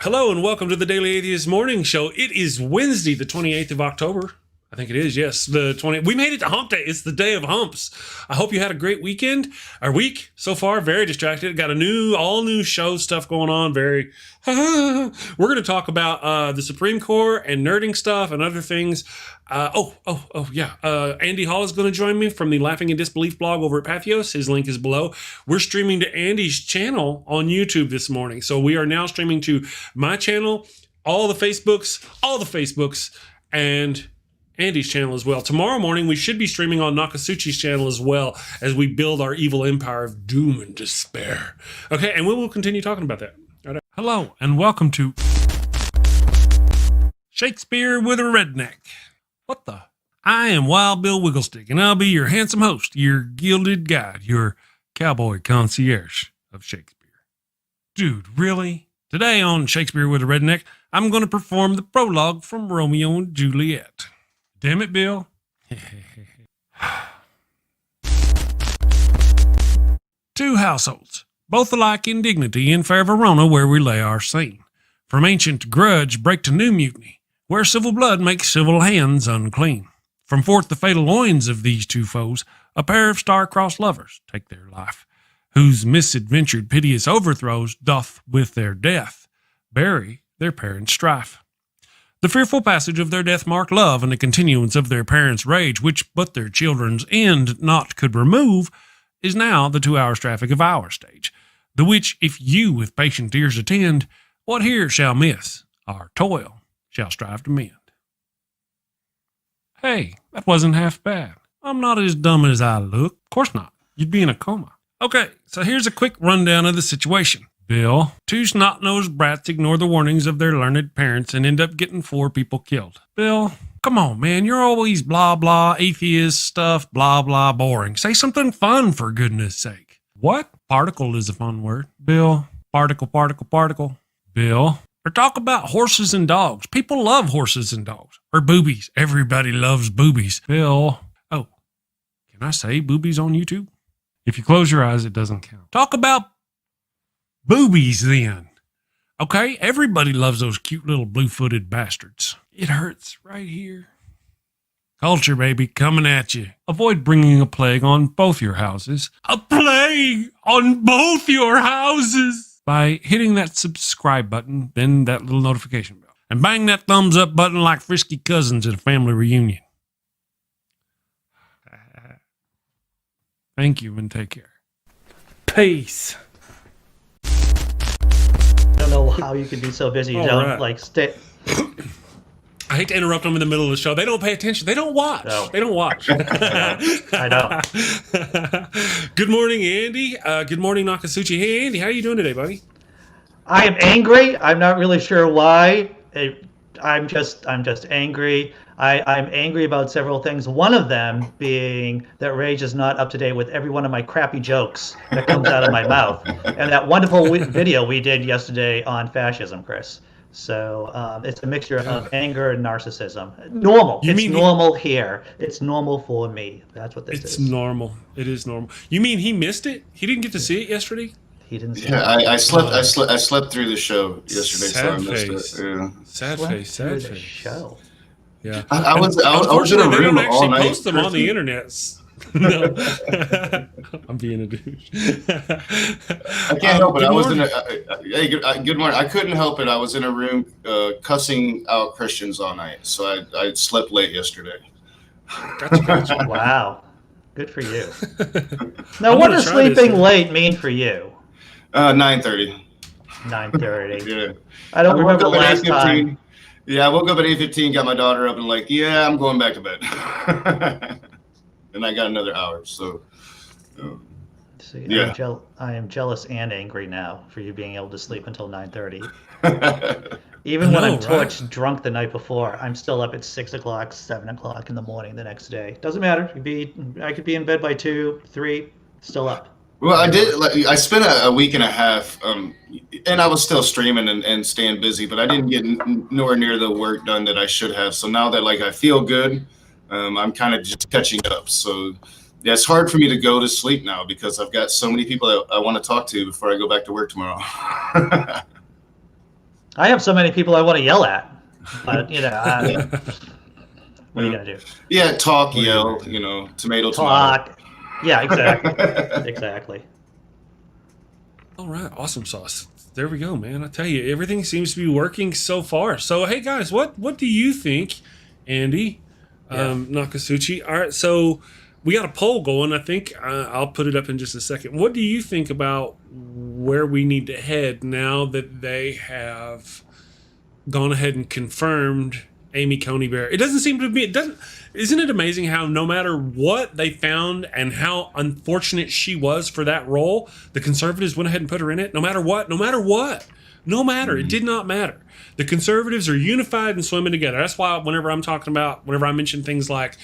Hello and welcome to the Daily Atheist Morning Show. It is Wednesday, the 28th of October. I think it is, yes. The 20th. We made it to hump day. It's the day of humps. I hope you had a great weekend. Our week so far, very distracted. Got all new show stuff going on. We're going to talk about the Supreme Court and nerding stuff and other things. Andy Hall is going to join me from the Laughing in Disbelief blog over at Pathos. His link is below. We're streaming to Andy's channel on YouTube this morning. So we are now streaming to my channel, all the Facebooks, and Andy's channel as well. Tomorrow morning, we should be streaming on Nokasuchi's channel as well as we build our evil empire of doom and despair. Okay, and we will continue talking about that. All right. Hello, and welcome to Shakespeare with a Redneck. What the? I am Wild Bill Wigglestick, and I'll be your handsome host, your gilded guide, your cowboy concierge of Shakespeare. Dude, really? Today on Shakespeare with a Redneck, I'm going to perform the prologue from Romeo and Juliet. Damn it, Bill. Two households, both alike in dignity in fair Verona, where we lay our scene. From ancient grudge break to new mutiny, where civil blood makes civil hands unclean. From forth the fatal loins of these two foes, a pair of star-crossed lovers take their life, whose misadventured piteous overthrows doth with their death bury their parents' strife. The fearful passage of their death-marked love and the continuance of their parents' rage, which but their children's end not could remove, is now the 2 hours traffic of our stage, the which if you with patient ears attend, what here shall miss, our toil shall strive to mend. Hey, that wasn't half bad. I'm not as dumb as I look. Of course not. You'd be in a coma. Okay, so here's a quick rundown of the situation. Bill, two snot-nosed brats ignore the warnings of their learned parents and end up getting 4 people killed. Bill, come on, man, you're always blah, blah, atheist stuff, blah, blah, boring. Say something fun, for goodness sake. What? Particle is a fun word. Bill, particle. Bill, or talk about horses and dogs. People love horses and dogs. Or boobies. Everybody loves boobies. Bill, oh, can I say boobies on YouTube? If you close your eyes, it doesn't count. Talk about boobies then. Okay, everybody loves those cute little blue-footed bastards. It hurts right here. Culture, baby, coming at you. Avoid bringing a plague on both your houses. A plague on both your houses! By hitting that subscribe button, then that little notification bell. And bang that thumbs up button like frisky cousins at a family reunion. Thank you and take care. Peace. I don't know how you can be so busy you don't stay. I hate to interrupt them in the middle of the show. They don't pay attention. They don't watch. No. They don't watch. I know. Good morning, Andy. Good morning, Nokasuchi. Hey, Andy, how are you doing today, buddy? I am angry. I'm not really sure why. I'm just angry. I'm angry about several things. One of them being that Rage is not up to date with every one of my crappy jokes that comes out of my mouth. And that wonderful video we did yesterday on fascism, Chris. So it's a mixture of anger and narcissism. Normal. It's normal here. It's normal for me. That's what this is. It's normal. It is normal. You mean he missed it? He didn't get to see it yesterday? He didn't see it. I slept through the show yesterday, Sad so I face. missed it. Yeah. Sad face. Show. Yeah. I was in a room they don't all actually night. post them on the internet. No. I'm being a douche. I can't help it. I was good morning. I couldn't help it. I was in a room cussing out Christians all night, so I slept late yesterday. Gotcha. Wow. Good for you. Now, what does sleeping late mean for you? 9:30. 9:30. Yeah. I don't remember the last time. Yeah, I woke up at 8:15, got my daughter up, and I'm going back to bed. And I got another hour, so. See, yeah. I am jealous and angry now for you being able to sleep until 9:30. Even when I'm torched drunk the night before, I'm still up at 6 o'clock, 7 o'clock in the morning the next day. Doesn't matter. I could be in bed by 2, 3, still up. Well, I spent a week and a half, and I was still streaming and staying busy, but I didn't get nowhere near the work done that I should have. So now that I feel good, I'm kind of just catching up. So yeah, it's hard for me to go to sleep now because I've got so many people that I want to talk to before I go back to work tomorrow. I have so many people I want to yell at, but what are you gonna do? Yeah, talk, yell, tomato, Talk. Yeah, exactly. Exactly. All right, awesome sauce. There we go, man. I tell you, everything seems to be working so far. So, hey guys, what do you think, Andy, Nokasuchi? All right, so we got a poll going. I think I'll put it up in just a second. What do you think about where we need to head now that they have gone ahead and confirmed Amy Coney Barrett? It doesn't seem to be. Isn't it amazing how no matter what they found and how unfortunate she was for that role, the conservatives went ahead and put her in it? No matter what. It did not matter. The conservatives are unified and swimming together. That's why whenever I mention things like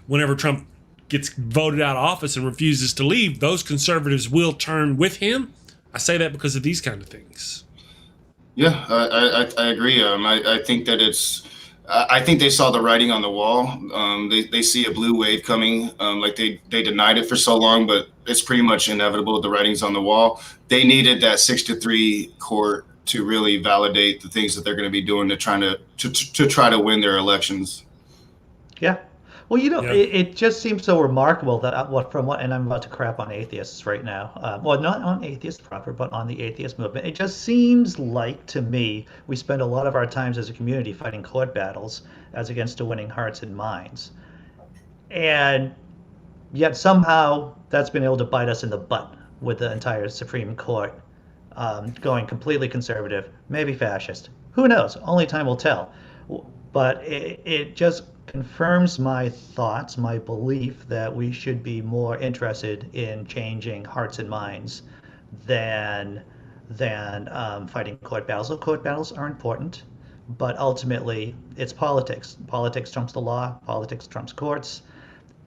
whenever Trump gets voted out of office and refuses to leave, those conservatives will turn with him. I say that because of these kind of things. Yeah, I agree. I think that I think they saw the writing on the wall. They see a blue wave coming. Like they denied it for so long, but it's pretty much inevitable. The writing's on the wall. They needed that 6-3 court to really validate the things that they're going to be doing to try to win their elections. Yeah. Well, it just seems so remarkable that and I'm about to crap on atheists right now. Well, not on atheists proper, but on the atheist movement. It just seems like to me we spend a lot of our times as a community fighting court battles as against to winning hearts and minds, and yet somehow that's been able to bite us in the butt with the entire Supreme Court going completely conservative, maybe fascist. Who knows? Only time will tell. But it just confirms my thoughts, my belief that we should be more interested in changing hearts and minds than fighting court battles. So court battles are important, but ultimately it's politics. Politics trumps the law. Politics trumps courts.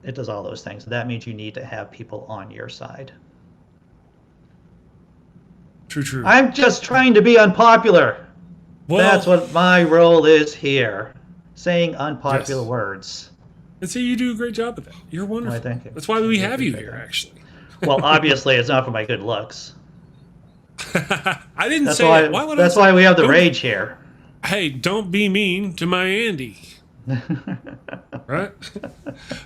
It does all those things. That means you need to have people on your side. True. I'm just trying to be unpopular. Well, that's what my role is here. Saying unpopular words. And see, you do a great job of that. You're wonderful. Thank you. That's why we have you here, actually. Well, obviously, it's not for my good looks. I didn't say that. That's why we have the rage here. Hey, don't be mean to my Andy. Right?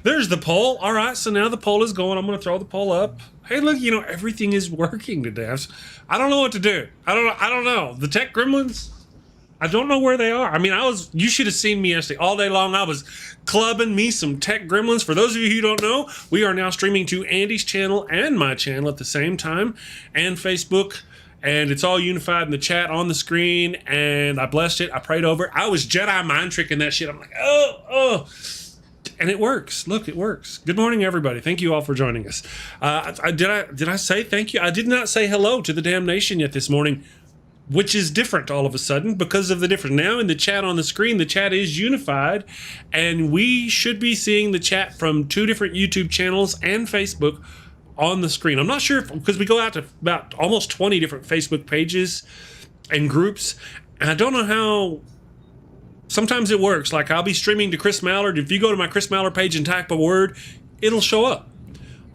There's the poll. All right, so now the poll is going. I'm going to throw the poll up. Hey, look, everything is working today. I don't know what to do. I don't know. The tech gremlins, I don't know where they are. I mean, you should have seen me yesterday. All day long, I was clubbing me some tech gremlins. For those of you who don't know, we are now streaming to Andy's channel and my channel at the same time, and Facebook, and it's all unified in the chat on the screen, and I blessed it. I prayed over it. I was Jedi mind tricking that shit. I'm like, oh. And it works. Look, it works. Good morning, everybody. Thank you all for joining us. Did I say thank you? I did not say hello to the damn nation yet this morning, which is different all of a sudden because of the difference. Now in the chat on the screen, the chat is unified, and we should be seeing the chat from 2 different YouTube channels and Facebook on the screen. I'm not sure because we go out to about almost 20 different Facebook pages and groups, and I don't know how. Sometimes it works. Like I'll be streaming to Chris Mallard. If you go to my Chris Mallard page and type a word, it'll show up.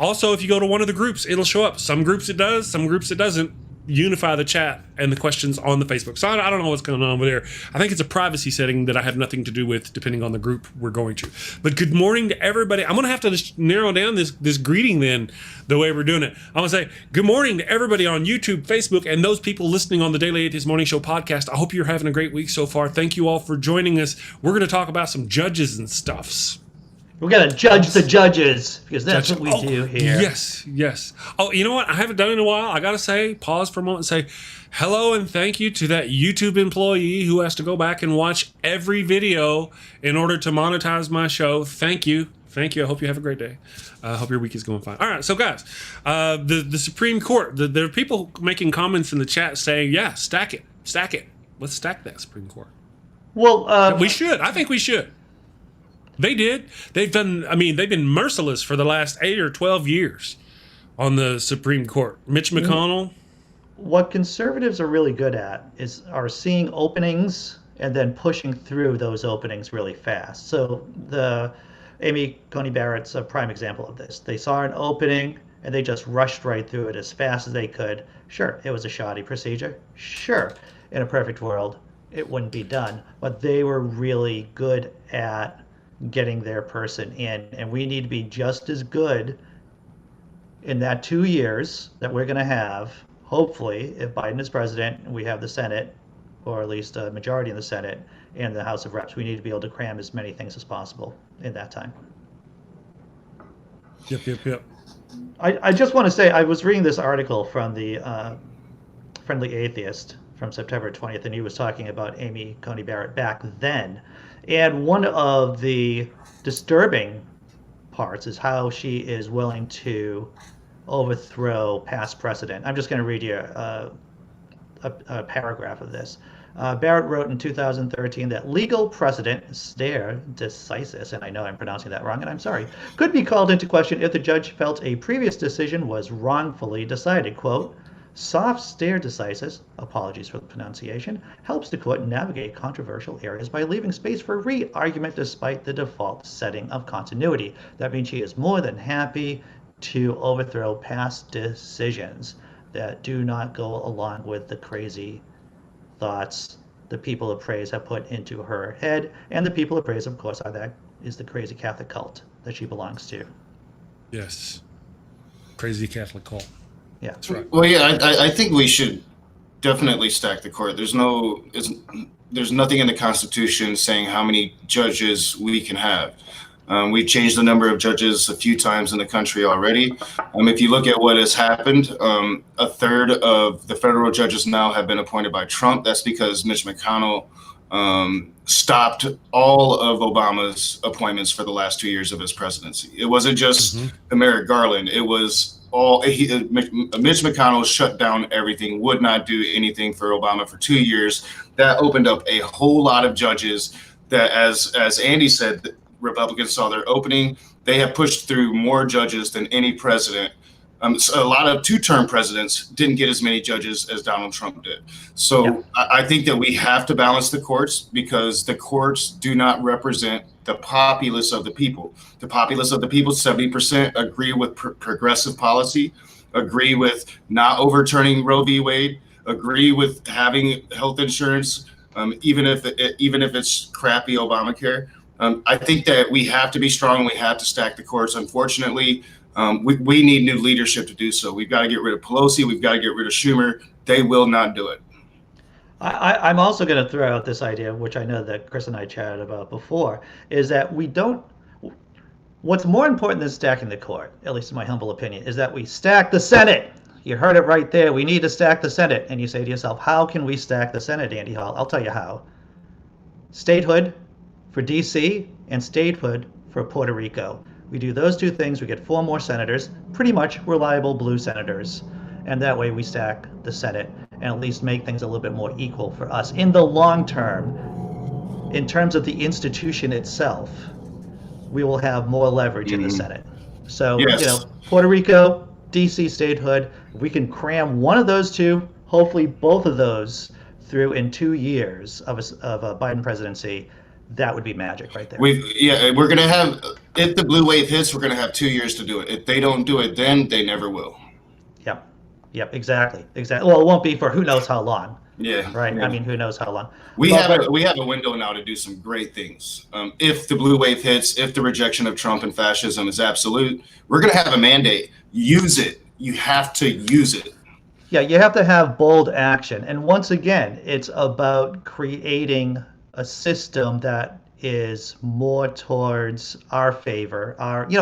Also, if you go to one of the groups, it'll show up. Some groups it does, some groups it doesn't. Unify the chat and the questions on the Facebook. So I don't know what's going on over there. I think it's a privacy setting that I have nothing to do with, depending on the group we're going to. But good morning to everybody. I'm going to have to just narrow down this greeting then, the way we're doing it. I'm going to say good morning to everybody on YouTube, Facebook, and those people listening on the Daily Atheist Morning Show podcast. I hope you're having a great week so far. Thank you all for joining us. We're going to talk about some judges and stuffs. We're going to judge the judges because that's what we do here. Yes. Oh, you know what? I haven't done it in a while. I got to say, pause for a moment and say hello and thank you to that YouTube employee who has to go back and watch every video in order to monetize my show. Thank you. I hope you have a great day. I hope your week is going fine. All right, so guys, the Supreme Court, there are people making comments in the chat saying, yeah, stack it. Let's stack that Supreme Court. Well, we should. I think we should. They did. They've been merciless for the last 8 or 12 years on the Supreme Court. Mitch McConnell. What conservatives are really good at are seeing openings and then pushing through those openings really fast. So Amy Coney Barrett's a prime example of this. They saw an opening and they just rushed right through it as fast as they could. Sure, it was a shoddy procedure. Sure, in a perfect world, it wouldn't be done. But they were really good at getting their person in, and we need to be just as good in that 2 years that we're going to have. Hopefully, if Biden is president, we have the Senate, or at least a majority in the Senate and the House of Reps. We need to be able to cram as many things as possible in that time. Yep. I just want to say, I was reading this article from the Friendly Atheist from September 20th, and he was talking about Amy Coney Barrett back then. And one of the disturbing parts is how she is willing to overthrow past precedent. I'm just going to read you a paragraph of this. Barrett wrote in 2013 that legal precedent, stare decisis, and I know I'm pronouncing that wrong, and I'm sorry, could be called into question if the judge felt a previous decision was wrongfully decided. Quote, soft stare decisis, apologies for the pronunciation, helps the court navigate controversial areas by leaving space for re-argument despite the default setting of continuity. That means she is more than happy to overthrow past decisions that do not go along with the crazy thoughts the people of praise have put into her head. And the people of praise, of course, is the crazy Catholic cult that she belongs to. Yes. Crazy Catholic cult. Yeah. That's right. Well, yeah, I think we should definitely stack the court. There's nothing in the Constitution saying how many judges we can have. We've changed the number of judges a few times in the country already. If you look at what has happened, a third of the federal judges now have been appointed by Trump. That's because Mitch McConnell stopped all of Obama's appointments for the last 2 years of his presidency. It wasn't just Merrick Garland. It was Mitch McConnell shut down everything, would not do anything for Obama for 2 years. That opened up a whole lot of judges that, as Andy said, Republicans saw their opening. They have pushed through more judges than any president. So a lot of two-term presidents didn't get as many judges as Donald Trump did. So yeah. I think that we have to balance the courts, because the courts do not represent the populace of the people. The populace of the people, 70% agree with progressive policy, agree with not overturning Roe v. Wade, agree with having health insurance, even if it's crappy Obamacare. I think that we have to be strong. We have to stack the courts. Unfortunately, we need new leadership to do so. We've got to get rid of Pelosi. We've got to get rid of Schumer. They will not do it. I'm also going to throw out this idea, which I know that Chris and I chatted about before, is that what's more important than stacking the court, at least in my humble opinion, is that we stack the Senate. You heard it right there. We need to stack the Senate. And you say to yourself, how can we stack the Senate, Andy Hall? I'll tell you how. Statehood for D.C. and statehood for Puerto Rico. We do those two things, we get 4 more senators, pretty much reliable blue senators. And that way we stack the Senate and at least make things a little bit more equal for us. In the long term, in terms of the institution itself, we will have more leverage in the Senate. So, yes. Puerto Rico, D.C. statehood, we can cram one of those two, hopefully both of those, through in 2 years of a Biden presidency. That would be magic right there. We're going to have, if the blue wave hits, we're going to have 2 years to do it. If they don't do it then, they never will. Yep, exactly. Well, it won't be for who knows how long. Yeah. Right? Yeah. I mean, who knows how long. We have a window now to do some great things. If the blue wave hits, if the rejection of Trump and fascism is absolute, we're going to have a mandate. Use it. You have to use it. Yeah, you have to have bold action. And once again, it's about creating a system that is more towards our favor,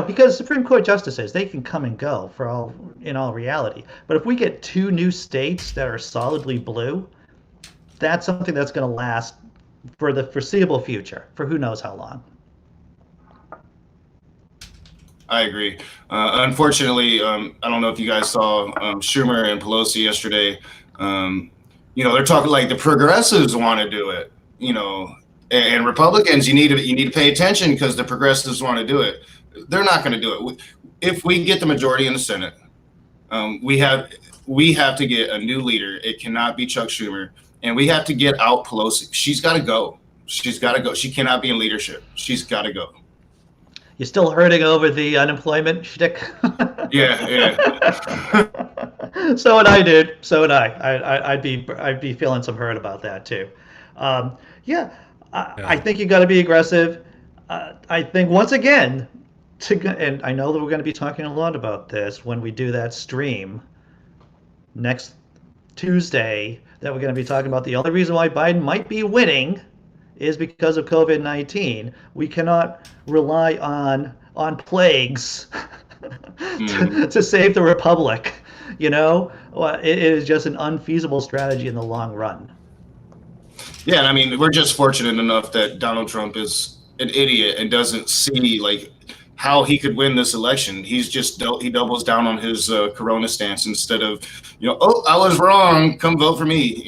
because Supreme Court justices, they can come and go in all reality. But if we get 2 new states that are solidly blue, that's something that's going to last for the foreseeable future, for who knows how long. I agree. Unfortunately, I don't know if you guys saw Schumer and Pelosi yesterday. They're talking like the progressives want to do it. And Republicans, you need to pay attention, because the progressives want to do it. They're not going to do it. If we get the majority in the Senate, we have to get a new leader. It cannot be Chuck Schumer, and we have to get out Pelosi. She's got to go. She cannot be in leadership. She's got to go. You still hurting over the unemployment shtick? Yeah. So would I, dude. So would I. I'd be feeling some hurt about that too. Yeah, I think you got to be aggressive. I think once again, and I know that we're going to be talking a lot about this when we do that stream next Tuesday, that we're going to be talking about the only reason why Biden might be winning is because of COVID-19. We cannot rely on plagues to save the republic. It is just an unfeasible strategy in the long run. Yeah, and I mean, we're just fortunate enough that Donald Trump is an idiot and doesn't see like how he could win this election. He doubles down on his Corona stance instead of, oh, I was wrong, come vote for me.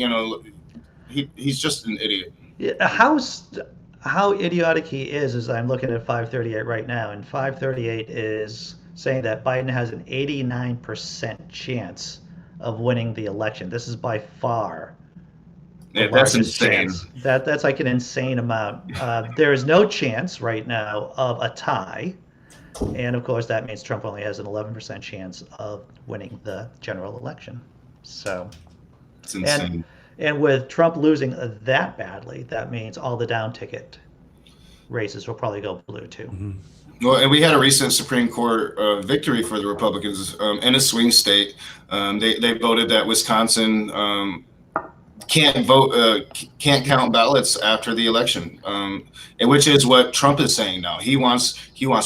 He's just an idiot. Yeah, how idiotic he is I'm looking at 538 right now, and 538 is saying that Biden has an 89% chance of winning the election. This is by far Yeah, that's insane. chance. That's like an insane amount. There is no chance right now of a tie. And of course, that means Trump only has an 11% chance of winning the general election. So it's insane. And with Trump losing that badly, that means all the down ticket races will probably go blue too. Mm-hmm. Well, and we had a recent Supreme Court victory for the Republicans in a swing state. They voted that Wisconsin can't count ballots after the election, and which is what Trump is saying now. He wants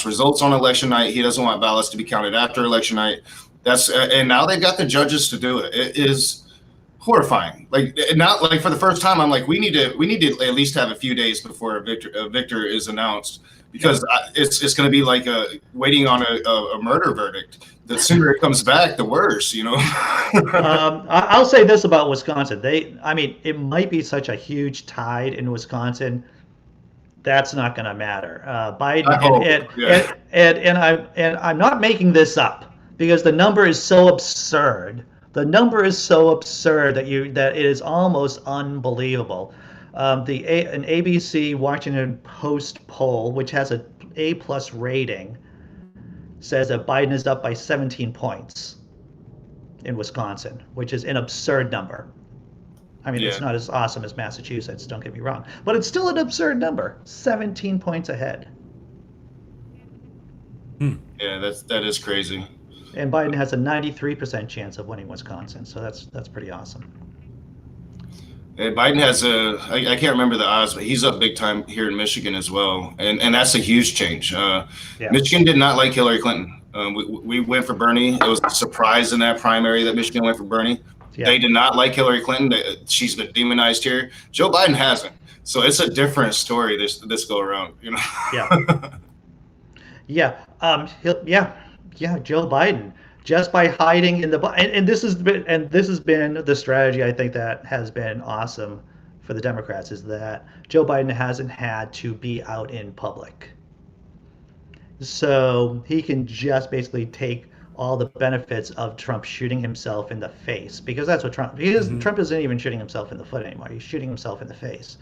results on election night. He doesn't want ballots to be counted after election night. And now they've got the judges to do it. It is horrifying. Like, not like for the first time, I'm like, we need to at least have a few days before a victor is announced, because it's going to be like waiting on a murder verdict. The sooner it comes back, the worse, I'll say this about Wisconsin. It might be such a huge tide in Wisconsin. That's not going to matter. Biden, and I'm not making this up, because the number is so absurd. The number is so absurd that it is almost unbelievable. An ABC Washington Post poll, which has an A+ rating, says that Biden is up by 17 points in Wisconsin, which is an absurd number. It's not as awesome as Massachusetts, don't get me wrong, but it's still an absurd number. 17 points ahead. Yeah, that is crazy. And Biden has a 93% chance of winning Wisconsin, so that's pretty awesome. And Biden has I can't remember the odds, but he's up big time here in Michigan as well. And that's a huge change. Michigan did not like Hillary Clinton. We went for Bernie. It was a surprise in that primary that Michigan went for Bernie. Yeah. They did not like Hillary Clinton. She's been demonized here. Joe Biden hasn't. So it's a different story this go around, Yeah. Joe Biden, just by hiding in the and this has been the strategy, I think, that has been awesome for the Democrats, is that Joe Biden hasn't had to be out in public, so he can just basically take all the benefits of Trump shooting himself in the face, because that's what Trump isn't even shooting himself in the foot anymore. He's shooting himself in the face,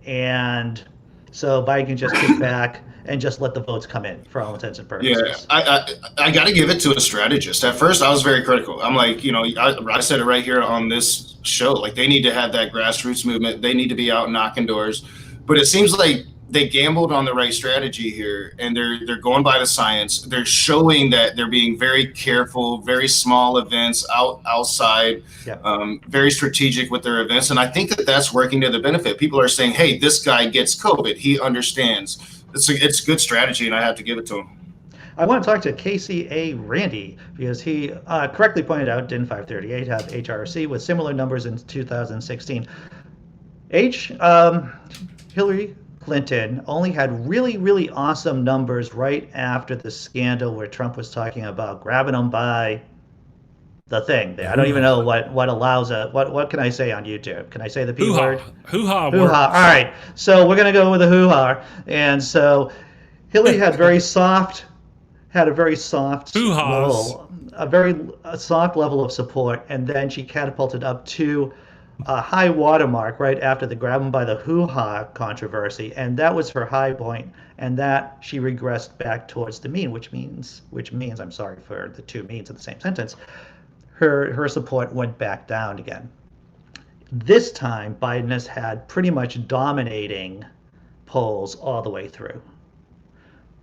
and so Biden can just kick back and just let the votes come in for all intents and purposes. Yeah, I got to give it to a strategist. At first, I was very critical. I'm like, I said it right here on this show. Like, they need to have that grassroots movement. They need to be out knocking doors. But it seems like they gambled on the right strategy here, and they're going by the science. They're showing that they're being very careful, very small events outside, very strategic with their events. And I think that's working to the benefit. People are saying, hey, this guy gets COVID. He understands. It's good strategy, and I have to give it to him. I want to talk to KCA Randy, because he correctly pointed out, didn't 538 have HRC with similar numbers in 2016? Hillary Clinton only had really, really awesome numbers right after the scandal where Trump was talking about grabbing them by the thing. I don't even know what allows what can I say on YouTube? Can I say the P word? Hoo-ha. Hoo-ha. All right. So we're going to go with the hoo-ha. And so Hillary had a very soft level, a soft level of support, and then she catapulted up to a high watermark right after the grab 'em by the hoo-ha controversy, and that was her high point, and that she regressed back towards the mean, which means I'm sorry for the two means in the same sentence. Her support went back down again. This time, Biden has had pretty much dominating polls all the way through.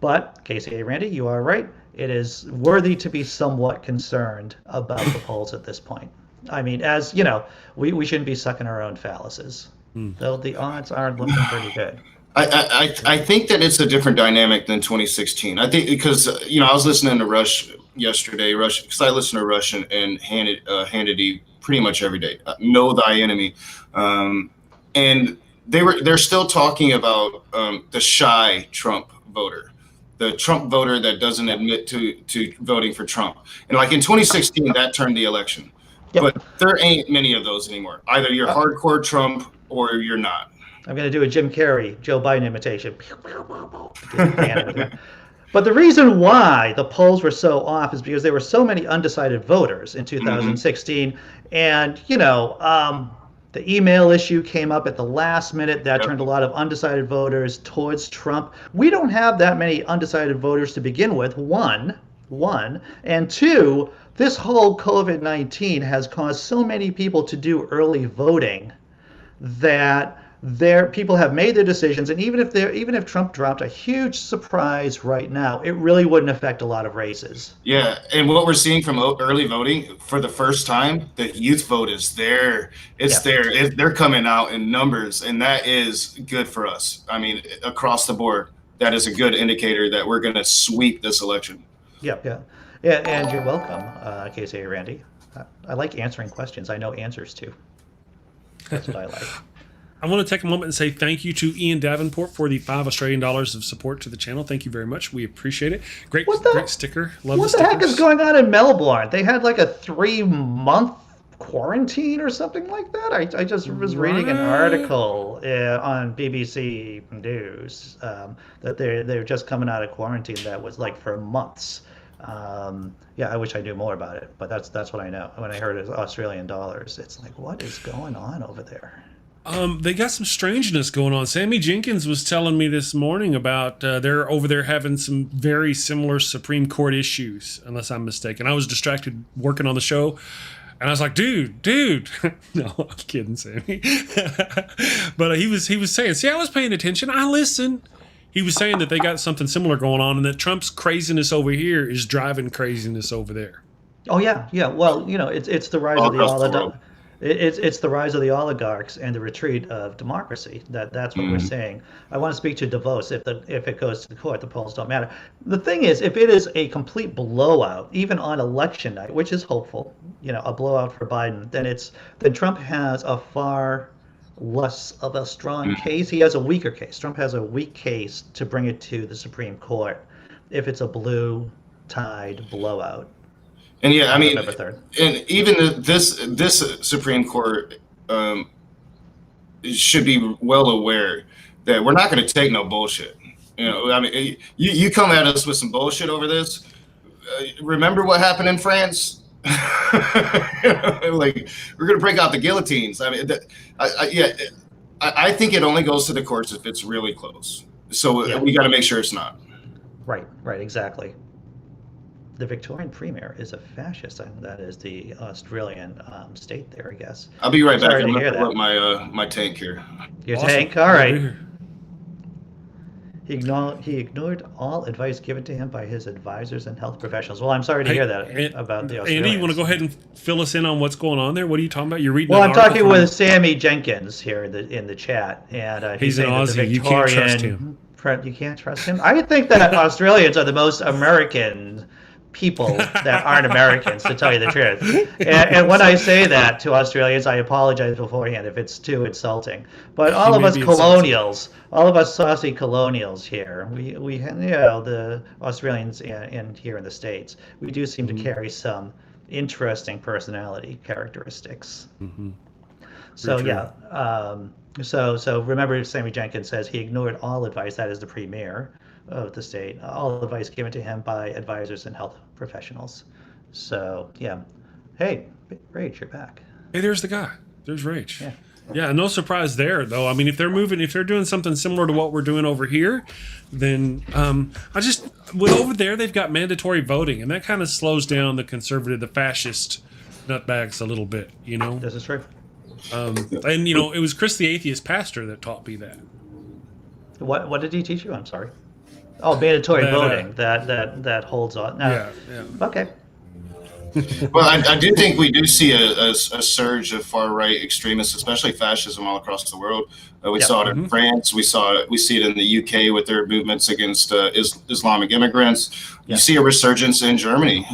But, KCA Randy, you are right. It is worthy to be somewhat concerned about the polls at this point. I mean, as you know, we shouldn't be sucking our own phalluses, though the odds are looking pretty good. I think that it's a different dynamic than 2016. I think because I was listening to Rush yesterday, because I listen to Rush and Hannity pretty much every day. Know thy enemy, and they're still talking about the shy Trump voter, the Trump voter that doesn't admit to voting for Trump. And like in 2016, that turned the election. Yep. But there ain't many of those anymore. Either you're hardcore Trump or you're not. I'm going to do a Jim Carrey, Joe Biden imitation. But the reason why the polls were so off is because there were so many undecided voters in 2016. And, the email issue came up at the last minute. That turned a lot of undecided voters towards Trump. We don't have that many undecided voters to begin with, one. And two, this whole COVID-19 has caused so many people to do early voting that people have made their decisions, and even if Trump dropped a huge surprise right now, it really wouldn't affect a lot of races. Yeah, and what we're seeing from early voting for the first time, the youth vote is there. It's there. They're coming out in numbers, and that is good for us. I mean, across the board, that is a good indicator that we're going to sweep this election. Yeah, and you're welcome, KC Randy. I like answering questions. I know answers too. That's what I like. I want to take a moment and say thank you to Ian Davenport for the $5 Australian of support to the channel. Thank you very much. We appreciate it. Great sticker. Love what the heck is going on in Melbourne? They had like a 3-month quarantine or something like that. I just was reading an article on BBC News that they're just coming out of quarantine that was like for months. I wish I knew more about it, but that's what I know. When I heard it was Australian dollars, it's like, what is going on over there? They got some strangeness going on. Sammy Jenkins was telling me this morning about they're over there having some very similar Supreme Court issues, unless I'm mistaken. I was distracted working on the show, and I was like, dude. No, I'm kidding, Sammy. But he was saying, see, I was paying attention. I listened. He was saying that they got something similar going on, and that Trump's craziness over here is driving craziness over there. Oh, yeah. Well, it's the rise of the oligarchs. It's the rise of the oligarchs and the retreat of democracy. That's what we're saying. I want to speak to DeVos. If it goes to the court, the polls don't matter. The thing is, if it is a complete blowout, even on election night, which is hopeful, a blowout for Biden, then Trump has a far less of a strong case. He has a weaker case. Trump has a weak case to bring it to the Supreme Court if it's a blue tide blowout. And I mean, and even this Supreme Court should be well aware that we're not going to take no bullshit. I mean, you come at us with some bullshit over this. Remember what happened in France? Like, we're going to break out the guillotines. I mean, I think it only goes to the courts if it's really close. So we got to make sure it's not. Right, exactly. The Victorian Premier is a fascist, and that is the Australian state there, I guess. I'll be right back. I'm going to put my tank here. Your tank? All right. He ignored all advice given to him by his advisors and health professionals. Well, I'm sorry to hear that about the Australians. Andy, you want to go ahead and fill us in on what's going on there? What are you talking about? You're reading. Well, I'm talking with Sammy Jenkins here in the chat, and he's an Aussie. You can't trust him. You can't trust him. I think that Australians are the most American people that aren't Americans, to tell you the truth. And when I say that to Australians, I apologize beforehand if it's too insulting. But all of us colonials, all of us saucy colonials here, we the Australians and here in the States, we do seem to carry some interesting personality characteristics. So so remember, Sammy Jenkins says he ignored all advice, that is the premier of the state, all advice given to him by advisors and health professionals. So hey, Rage, you're back. Hey, there's the guy. There's Rage. Yeah, no surprise there, though. I mean, if they're doing something similar to what we're doing over here, then over there they've got mandatory voting, and that kind of slows down the conservative, the fascist nutbags a little bit, This is true. And it was Chris the Atheist Pastor that taught me that. What did he teach you? I'm sorry. Oh, mandatory voting. That holds on. No. Yeah. Okay. Well, I do think we do see a surge of far right extremists, especially fascism, all across the world. We saw it in France. We see it in the UK with their movements against Islamic immigrants. You see a resurgence in Germany.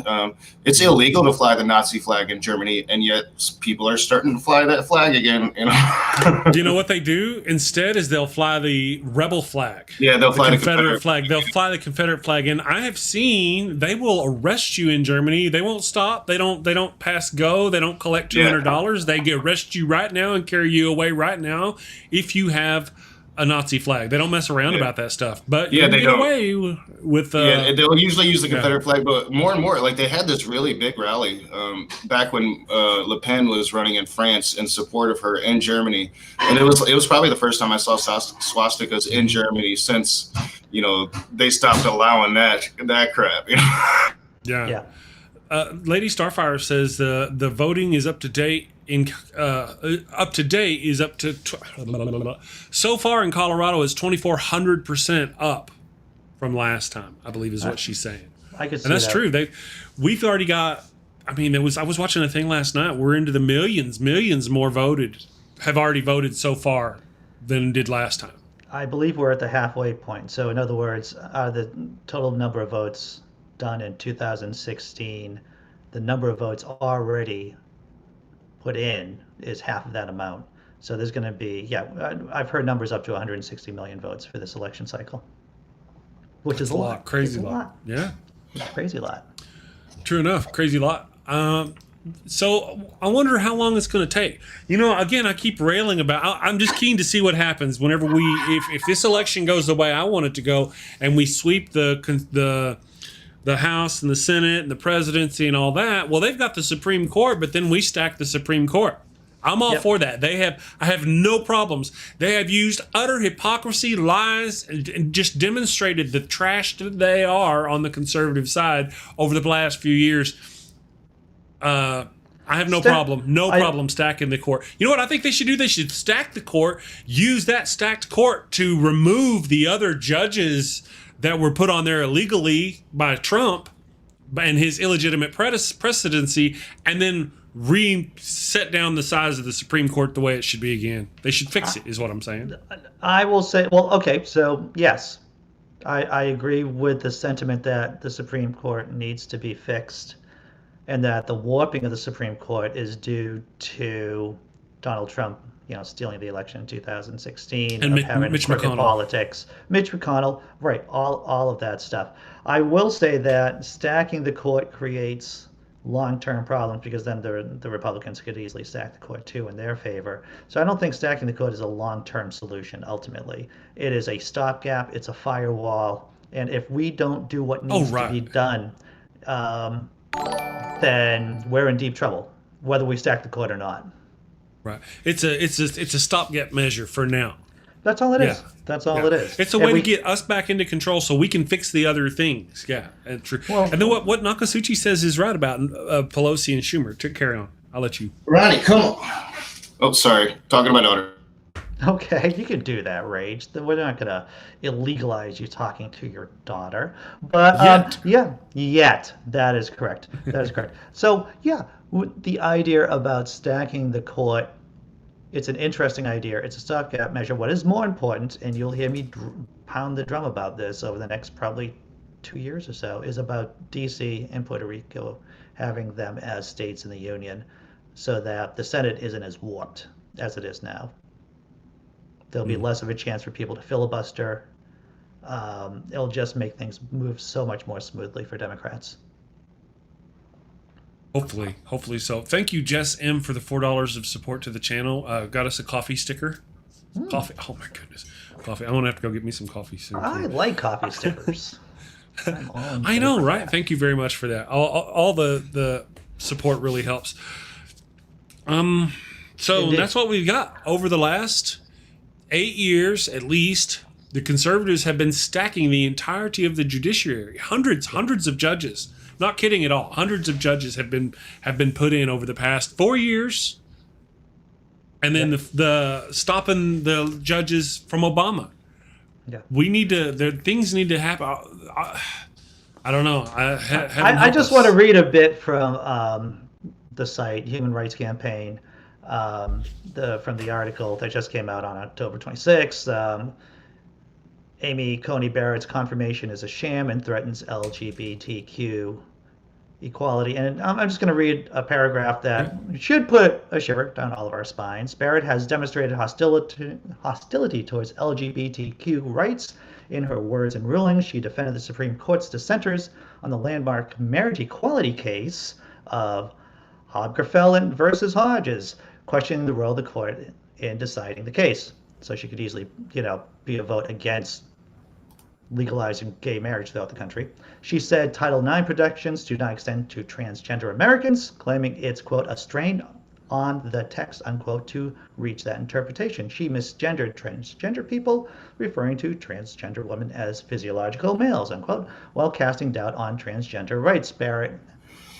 It's illegal to fly the Nazi flag in Germany, and yet people are starting to fly that flag again. Do you know what they do instead? Is they'll fly the rebel flag. Yeah, they'll fly the Confederate flag. They'll fly the Confederate flag, and I have seen they will arrest you in Germany. They won't stop. They don't pass go. They don't collect $200. They arrest you right now and carry you away right now if you have a Nazi flag. They don't mess around about that stuff. But you they get don't. away with they'll usually use the Confederate flag, but more and more, like they had this really big rally back when Le Pen was running in France in support of her in Germany, and it was probably the first time I saw swastikas in Germany since they stopped allowing that crap. Yeah. Lady Starfire says the voting is up to date. So far in Colorado is 2,400% up from last time, I believe is what she's saying. I could see and that's that. true. We've already got. I mean, I was watching a thing last night. We're into the millions more have already voted so far than did last time. I believe we're at the halfway point. So in other words, the total number of votes done in 2016, the number of votes already put in is half of that amount. So there's going to be, I've heard numbers up to 160 million votes for this election cycle, which is a lot. Crazy lot. Yeah. It's a crazy lot. True enough. Crazy lot. So I wonder how long it's going to take. Again, I keep railing about. I'm just keen to see what happens whenever if this election goes the way I want it to go, and we sweep the House and the Senate and the presidency and all that. Well, they've got the Supreme Court, but then we stack the Supreme Court. I'm all for that. I have no problems. They have used utter hypocrisy, lies, and just demonstrated the trash that they are on the conservative side over the last few years. I have no problem stacking the court. You know what I think they should do? They should stack the court, use that stacked court to remove the other judges that were put on there illegally by Trump and his illegitimate presidency, and then reset down the size of the Supreme Court the way it should be again. They should fix it, is what I'm saying. I will say, well, okay, so yes, I agree with the sentiment that the Supreme Court needs to be fixed, and that the warping of the Supreme Court is due to Donald Trump, stealing the election in 2016 and having Mitch crooked McConnell. Politics. Mitch McConnell, right, all of that stuff. I will say that stacking the court creates long-term problems, because then the Republicans could easily stack the court too in their favor. So I don't think stacking the court is a long-term solution ultimately. It is a stopgap, it's a firewall, and if we don't do what needs to be done, then we're in deep trouble, whether we stack the court or not. Right. It's a stopgap measure for now. That's all it is. That's all it is. It's a way to get us back into control so we can fix the other things. Yeah, and true. Well, and then what Nokasuchi says is right about Pelosi and Schumer. Carry on. I'll let you. Ronnie, come on. Oh, sorry. Talking to my daughter. Okay, you can do that, Rage. We're not going to illegalize you talking to your daughter. But yet. That is correct. So, the idea about stacking the court, it's an interesting idea. It's a stopgap measure. What is more important, and you'll hear me pound the drum about this over the next probably 2 years or so, is about D.C. and Puerto Rico having them as states in the Union, so that the Senate isn't as warped as it is now. There'll be less of a chance for people to filibuster. It'll just make things move so much more smoothly for Democrats. Hopefully so. Thank you, Jess M, for the $4 of support to the channel. Got us a coffee sticker. Coffee. Oh my goodness, coffee. I'm gonna have to go get me some coffee soon. I like coffee stickers. I know, right? Thank you very much for that. All the support really helps. So that's what we've got over the last 8 years, at least. The conservatives have been stacking the entirety of the judiciary. Hundreds of judges. Not kidding at all. Hundreds of judges have been put in over the past 4 years, And then the stopping the judges from Obama. Yeah. We need to. Things need to happen. I don't know. I just want to read a bit from the site Human Rights Campaign, from the article that just came out on October 26th. Amy Coney Barrett's confirmation is a sham and threatens LGBTQ equality. And I'm just going to read a paragraph that should put a shiver down all of our spines. Barrett has demonstrated hostility towards LGBTQ rights. In her words and rulings, she defended the Supreme Court's dissenters on the landmark marriage equality case of Hobgrafell versus Hodges, questioning the role of the court in deciding the case. So she could easily, be a vote against legalizing gay marriage throughout the country. She said Title IX protections do not extend to transgender Americans, claiming it's, quote, a strain on the text, unquote, to reach that interpretation. She misgendered transgender people, referring to transgender women as physiological males, unquote, while casting doubt on transgender rights. Barrett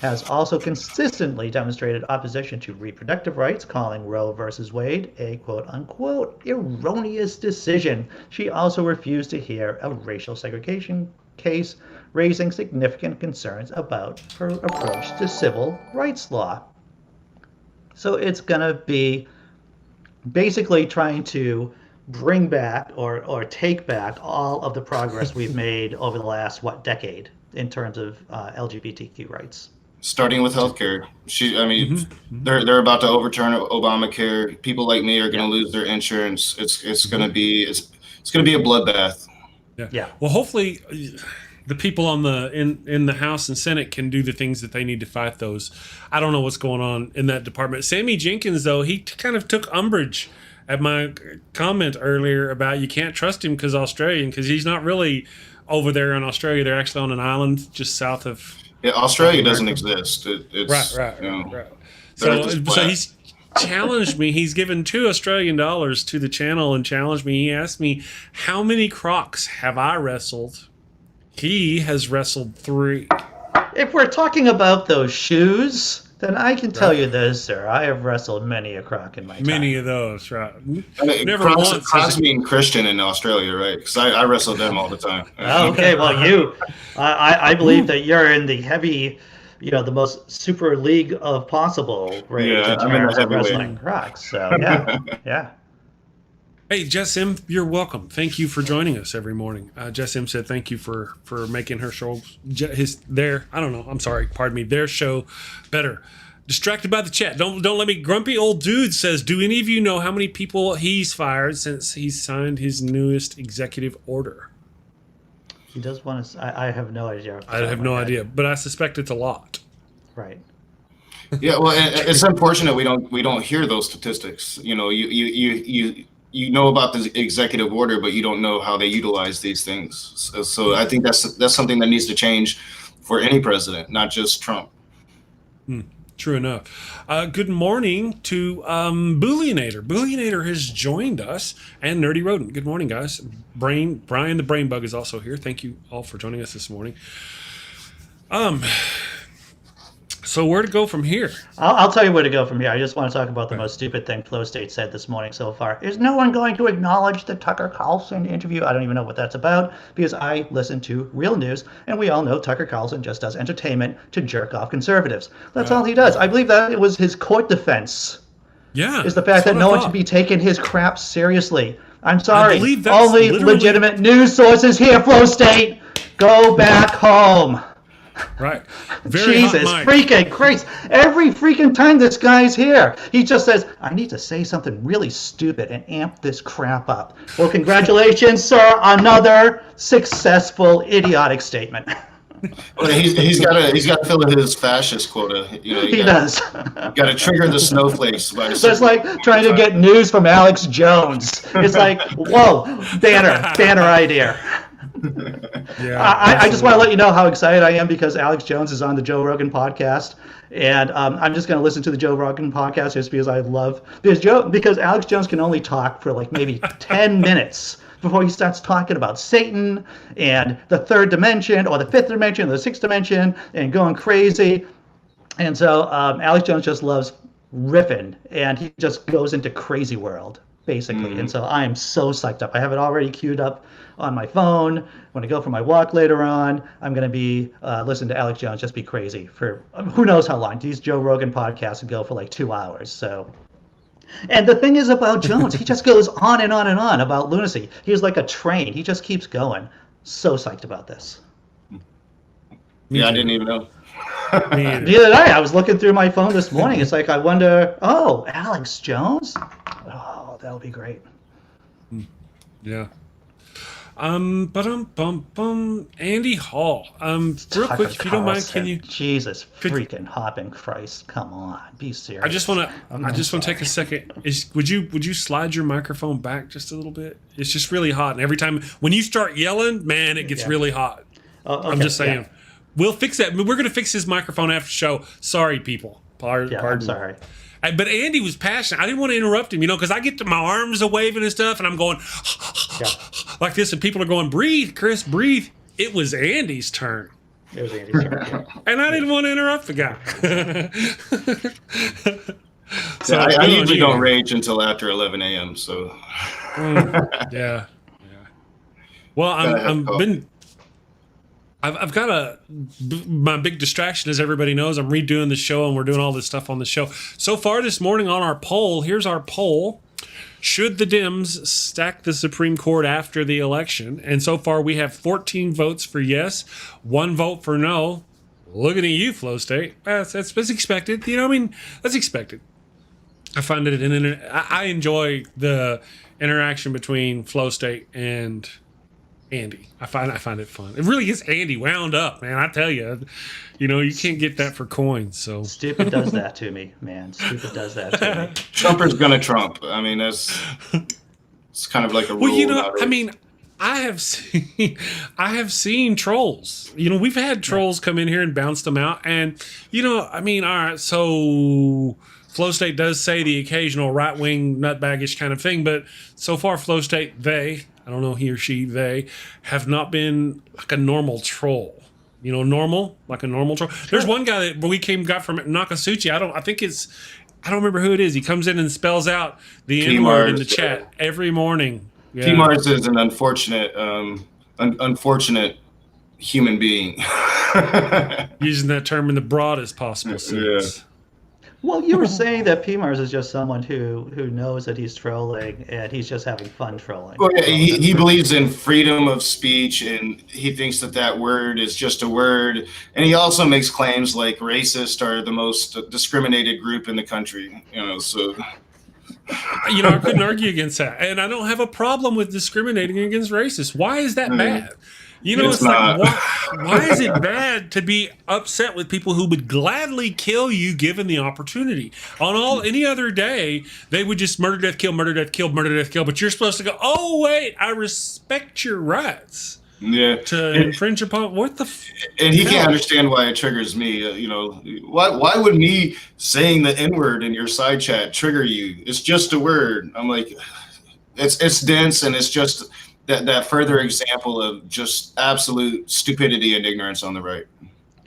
has also consistently demonstrated opposition to reproductive rights, calling Roe versus Wade a quote-unquote erroneous decision. She also refused to hear a racial segregation case, raising significant concerns about her approach to civil rights law. So it's going to be basically trying to bring back or take back all of the progress we've made over the last, decade in terms of LGBTQ rights. Starting with healthcare. They're about to overturn Obamacare. People like me are going to lose their insurance. It's going to be a bloodbath. Yeah. Well, hopefully the people on in the House and Senate can do the things that they need to fight those. I don't know what's going on in that department. Sammy Jenkins, though, he kind of took umbrage at my comment earlier about you can't trust him because Australian, because he's not really over there in Australia. They're actually on an island just south of. Yeah, Australia doesn't exist. It's, Right. So he's challenged me. He's given $2 Australian to the channel and challenged me. He asked me, how many crocs have I wrestled? He has wrestled 3. If we're talking about those shoes, then I can tell you this, sir. I have wrestled many a croc in my time. Many of those, right? Never Crocs being Christian in Australia, right? Because I wrestle them all the time. Okay, well, I believe that you're in the heavy, the most super league of possible range in terms of wrestling crocs. So, yeah. Hey, Jess M., you're welcome. Thank you for joining us every morning. Jess M. said thank you for making her show, their show better. Distracted by the chat. Don't let me. Grumpy Old Dude says, do any of you know how many people he's fired since he's signed his newest executive order? He does want to. I have no idea. I have no idea, but I suspect it's a lot. Right. Yeah, well, it's unfortunate we don't hear those statistics. You know about the executive order, but you don't know how they utilize these things. So I think that's something that needs to change for any president, not just Trump. True enough. Good morning to Bullionator. Bullionator has joined us, and Nerdy Rodent. Good morning, guys. Brian the Brain Bug is also here. Thank you all for joining us this morning. So where to go from here? I'll tell you where to go from here. I just want to talk about the most stupid thing Flow State said this morning so far. Is no one going to acknowledge the Tucker Carlson interview? I don't even know what that's about because I listen to real news, and we all know Tucker Carlson just does entertainment to jerk off conservatives. That's all he does. I believe that it was his court defense. Yeah. Is the fact that no one should be taking his crap seriously. I'm sorry. Only legitimate news sources here, Flow State. Go back home. Right. Jesus freaking Christ. Every freaking time this guy's here, he just says, I need to say something really stupid and amp this crap up. Well, congratulations, sir. Another successful idiotic statement. Well, he's got to fill in his fascist quota. He does. Got to trigger the snowflakes. So it's like trying to get news from Alex Jones. It's like, whoa, banner idea. I just want to let you know how excited I am because Alex Jones is on the Joe Rogan podcast, and I'm just going to listen to the Joe Rogan podcast just because Alex Jones can only talk for like maybe 10 minutes before he starts talking about Satan and the third dimension or the fifth dimension or the sixth dimension and going crazy. And so Alex Jones just loves riffing, and he just goes into crazy world, basically. And so I am so psyched up. I have it already queued up on my phone. When I go for my walk later on, I'm going to be listening to Alex Jones just be crazy for who knows how long. These Joe Rogan podcasts would go for like 2 hours. So, and the thing is about Jones, he just goes on and on and on about lunacy. He's like a train. He just keeps going. So psyched about this. Yeah, I didn't even know. Neither did I. I was looking through my phone this morning. It's like, I wonder, Alex Jones? Oh, that'll be great. Yeah. Andy Hall. Real quick, if you don't mind, can you? Jesus freaking hopping Christ! Come on, be serious. I just want to take a second. Would you slide your microphone back just a little bit? It's just really hot, and every time when you start yelling, man, it gets really hot. Okay, I'm just saying. Yeah. We'll fix that. We're going to fix his microphone after the show. Sorry, people. Pardon. I'm sorry. But Andy was passionate. I didn't want to interrupt him, because I get to my arms are waving and stuff, and I'm going like this, and people are going, breathe, Chris, breathe. It was Andy's turn. It was Andy's turn. Yeah. And I didn't want to interrupt the guy. So I usually don't rage until after 11 a.m. So yeah. Well, I've got my big distraction, as everybody knows. I'm redoing the show, and we're doing all this stuff on the show. So far this morning on our poll, here's our poll. Should the Dems stack the Supreme Court after the election? And so far we have 14 votes for yes, 1 vote for no. Looking at you, Flow State. That's expected. That's expected. I find it I enjoy the interaction between Flow State and Andy. I find it fun. It really gets Andy wound up, man. I tell you, you can't get that for coins. So Stupid does that to me, man. Stupid does that to me. Trumper's gonna Trump. I mean, it's kind of like a rule. Well, I have seen trolls. We've had trolls come in here and bounce them out, and all right. So Flow State does say the occasional right-wing nutbaggish kind of thing, but so far Flow State, I don't know, he or she, they have not been like a normal troll. Like a normal troll. Sure. There's one guy that we got from Nokasuchi. I don't remember who it is. He comes in and spells out the N-word in the chat every morning. Yeah. P-Mars is an unfortunate human being. Using that term in the broadest possible sense. Yeah. Well, you were saying that P-Mars is just someone who knows that he's trolling, and he's just having fun trolling. Well, yeah, he believes in freedom of speech, and he thinks that word is just a word. And he also makes claims like racist are the most discriminated group in the country. So I couldn't argue against that, and I don't have a problem with discriminating against racists. Why is that bad? It's like, why is it bad to be upset with people who would gladly kill you given the opportunity? On any other day, they would just murder, death, kill, murder, death, kill, murder, death, kill. But you're supposed to go, oh, wait, I respect your rights. Yeah. To infringe upon what the and he can't understand why it triggers me. Why would me saying the N-word in your side chat trigger you? It's just a word. I'm like, it's dense, and it's just that further example of just absolute stupidity and ignorance on the right.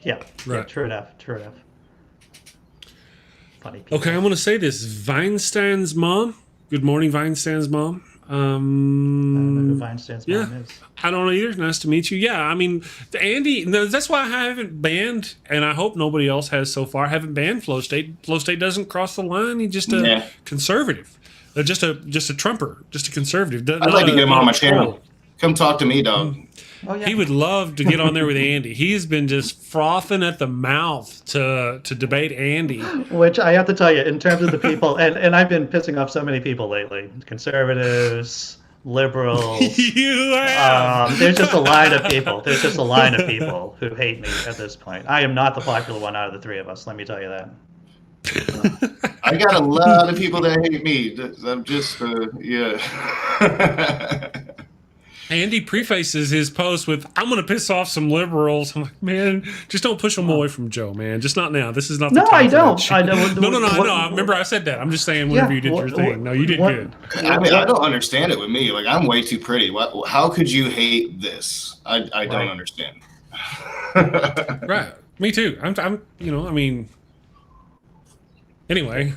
Yeah, right. Yeah, true enough. Funny people. Okay, I'm going to say this. Weinstein's mom. Good morning, Weinstein's mom. I don't know who Weinstein's mom is. I don't know either. Nice to meet you. Yeah, Andy, that's why I haven't banned, and I hope nobody else has so far, haven't banned Flow State. Flow State doesn't cross the line. He's just a conservative. Just a Trumper, just a conservative. I'd like to get him on my channel. Come talk to me, dog. Oh, yeah. He would love to get on there with Andy. He's been just frothing at the mouth to debate Andy. Which I have to tell you, in terms of the people, and I've been pissing off so many people lately, conservatives, liberals. You have. There's just a line of people. There's just a line of people who hate me at this point. I am not the popular one out of the three of us. Let me tell you that. I got a lot of people that hate me. I'm just, Andy prefaces his post with, I'm going to piss off some liberals. I'm like, man, just don't push them away from Joe, man. Just not now. This is not the time. No, I don't. I don't. No, I remember I said that. I'm just saying whenever you did your thing. No, you did good. I don't understand it with me. Like, I'm way too pretty. How could you hate this? I don't understand. Right. Me too. Anyway,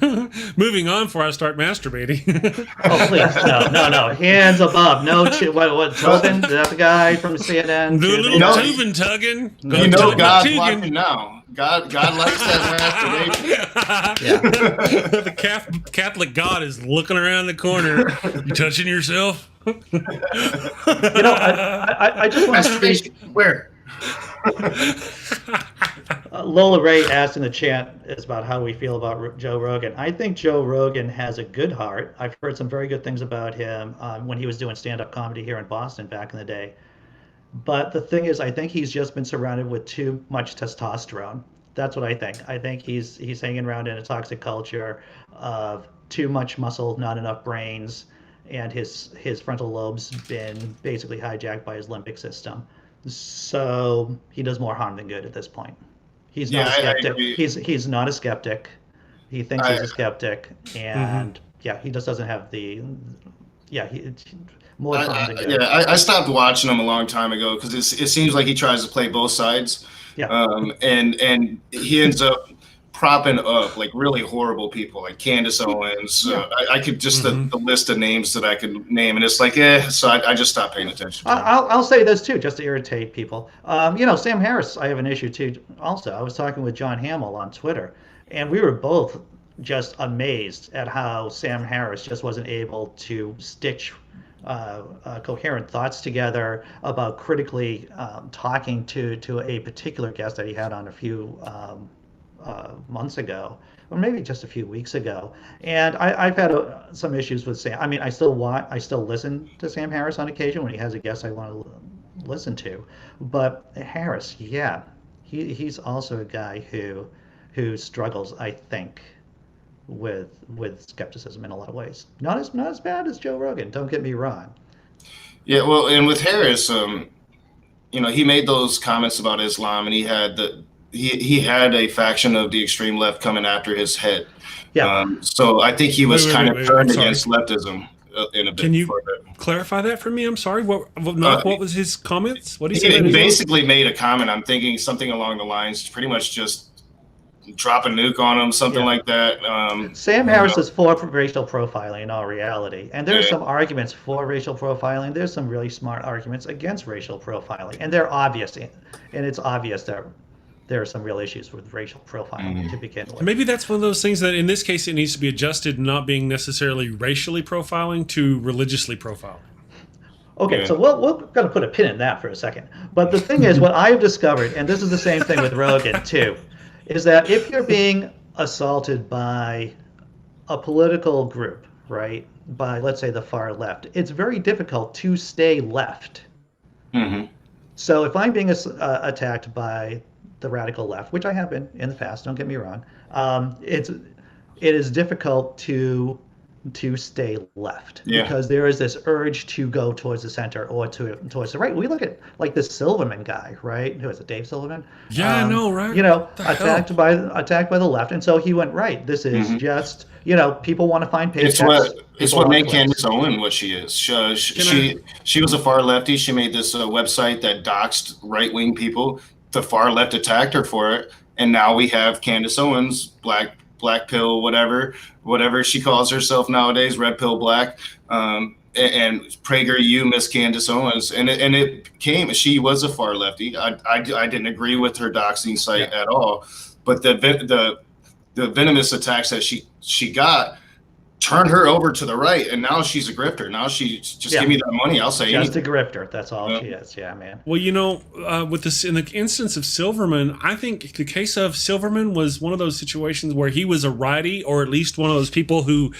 moving on before I start masturbating. Oh, please, no. Hands above. No, what, Tobin? Is that the guy from CNN? Do a little No. tubing tugging. You know Tubing, God's tugging. watching now. God likes that masturbation. Yeah. The Catholic God is looking around the corner. You touching yourself? I just want to Masturbation. Where? Lola Ray asked in the chat is about how we feel about Joe Rogan. I think Joe Rogan has a good heart. I've heard some very good things about him when he was doing stand-up comedy here in Boston back in the day. But the thing is, I think he's just been surrounded with too much testosterone. That's what I think. I think he's hanging around in a toxic culture of too much muscle, not enough brains, and his frontal lobe's been basically hijacked by his limbic system. So he does more harm than good at this point. He's not a skeptic. He's not a skeptic. He thinks he's a skeptic, and he just doesn't have the more harm than good. I stopped watching him a long time ago because it seems like he tries to play both sides. Yeah. And he ends up propping up like really horrible people like Candace Owens. I could just the list of names that I could name, and it's like, so I just stopped paying attention. I'll say this too, just to irritate people. Sam Harris, I have an issue too. Also, I was talking with John Hamill on Twitter, and we were both just amazed at how Sam Harris just wasn't able to stitch coherent thoughts together about critically talking to a particular guest that he had on a few months ago, or maybe just a few weeks ago. And I've had some issues with Sam. I mean, I still listen to Sam Harris on occasion when he has a guest I want to listen to. But Harris, he's also a guy who struggles, I think, with skepticism in a lot of ways. Not as bad as Joe Rogan. Don't get me wrong. Yeah, well, and with Harris, he made those comments about Islam, and he had he had a faction of the extreme left coming after his head. Yeah. So I think he was kind of turned against leftism in a bit. Can you clarify that for me? I'm sorry. What was his comments? What did he say? He basically made a comment. I'm thinking something along the lines, pretty much just drop a nuke on him, something like that. Sam Harris is for racial profiling in all reality. And there are some arguments for racial profiling. There's some really smart arguments against racial profiling. And they're obvious. And it's obvious that there are some real issues with racial profiling to begin with. Maybe that's one of those things that in this case it needs to be adjusted, not being necessarily racially profiling to religiously profiling. Okay, so we're going to put a pin in that for a second. But the thing is, what I've discovered, and this is the same thing with Rogan too, is that if you're being assaulted by a political group, right, by, let's say, the far left, it's very difficult to stay left. Mm-hmm. So if I'm being attacked by the radical left, which I have been in the past, don't get me wrong, it is difficult to stay left because there is this urge to go towards the center or towards the right. We look at like this Silverman guy, right? Who is it, Dave Silverman? Yeah, I know, right? Attacked by the left, and so he went right. This is just people want to find paychecks. It's what made Candace Owens what she is. She was a far lefty. She made this website that doxed right wing people. The far left attacked her for it, and now we have Candace Owens, black pill, whatever she calls herself nowadays, red pill black, and PragerU Miss Candace Owens, and it came. She was a far lefty. I didn't agree with her doxing site at all, but the venomous attacks that she got turned her over to the right, and now she's a grifter. Now she's just give me that money, I'll say just anything. A grifter. That's all she is. Yeah, man. Well, with this, in the instance of Silverman, I think the case of Silverman was one of those situations where he was a righty, or at least one of those people who,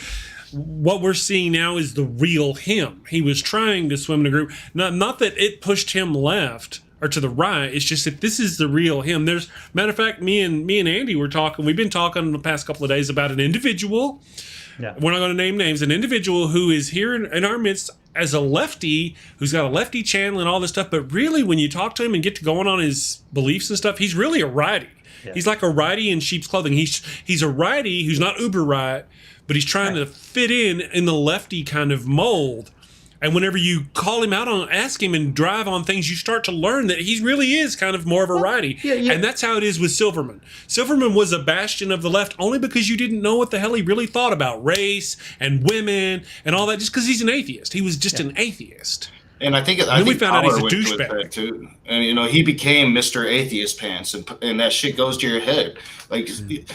what we're seeing now is the real him. He was trying to swim in a group. Not that it pushed him left or to the right. It's just that this is the real him. Matter of fact, me and Andy were talking. We've been talking in the past couple of days about an individual. Yeah. We're not going to name names. An individual who is here in our midst as a lefty, who's got a lefty channel and all this stuff. But really, when you talk to him and get to going on his beliefs and stuff, he's really a righty. Yeah. He's like a righty in sheep's clothing. He's a righty who's not uber right, but he's trying to fit in the lefty kind of mold. And whenever you call him out on, ask him and drive on things, you start to learn that he really is kind of more of a righty. Yeah. And that's how it is with Silverman. Silverman was a bastion of the left only because you didn't know what the hell he really thought about race and women and all that, just because he's an atheist. He was just an atheist. And I think we found out he's a power went with douchebag that too. And he became Mr. Atheist Pants, and that shit goes to your head. Like,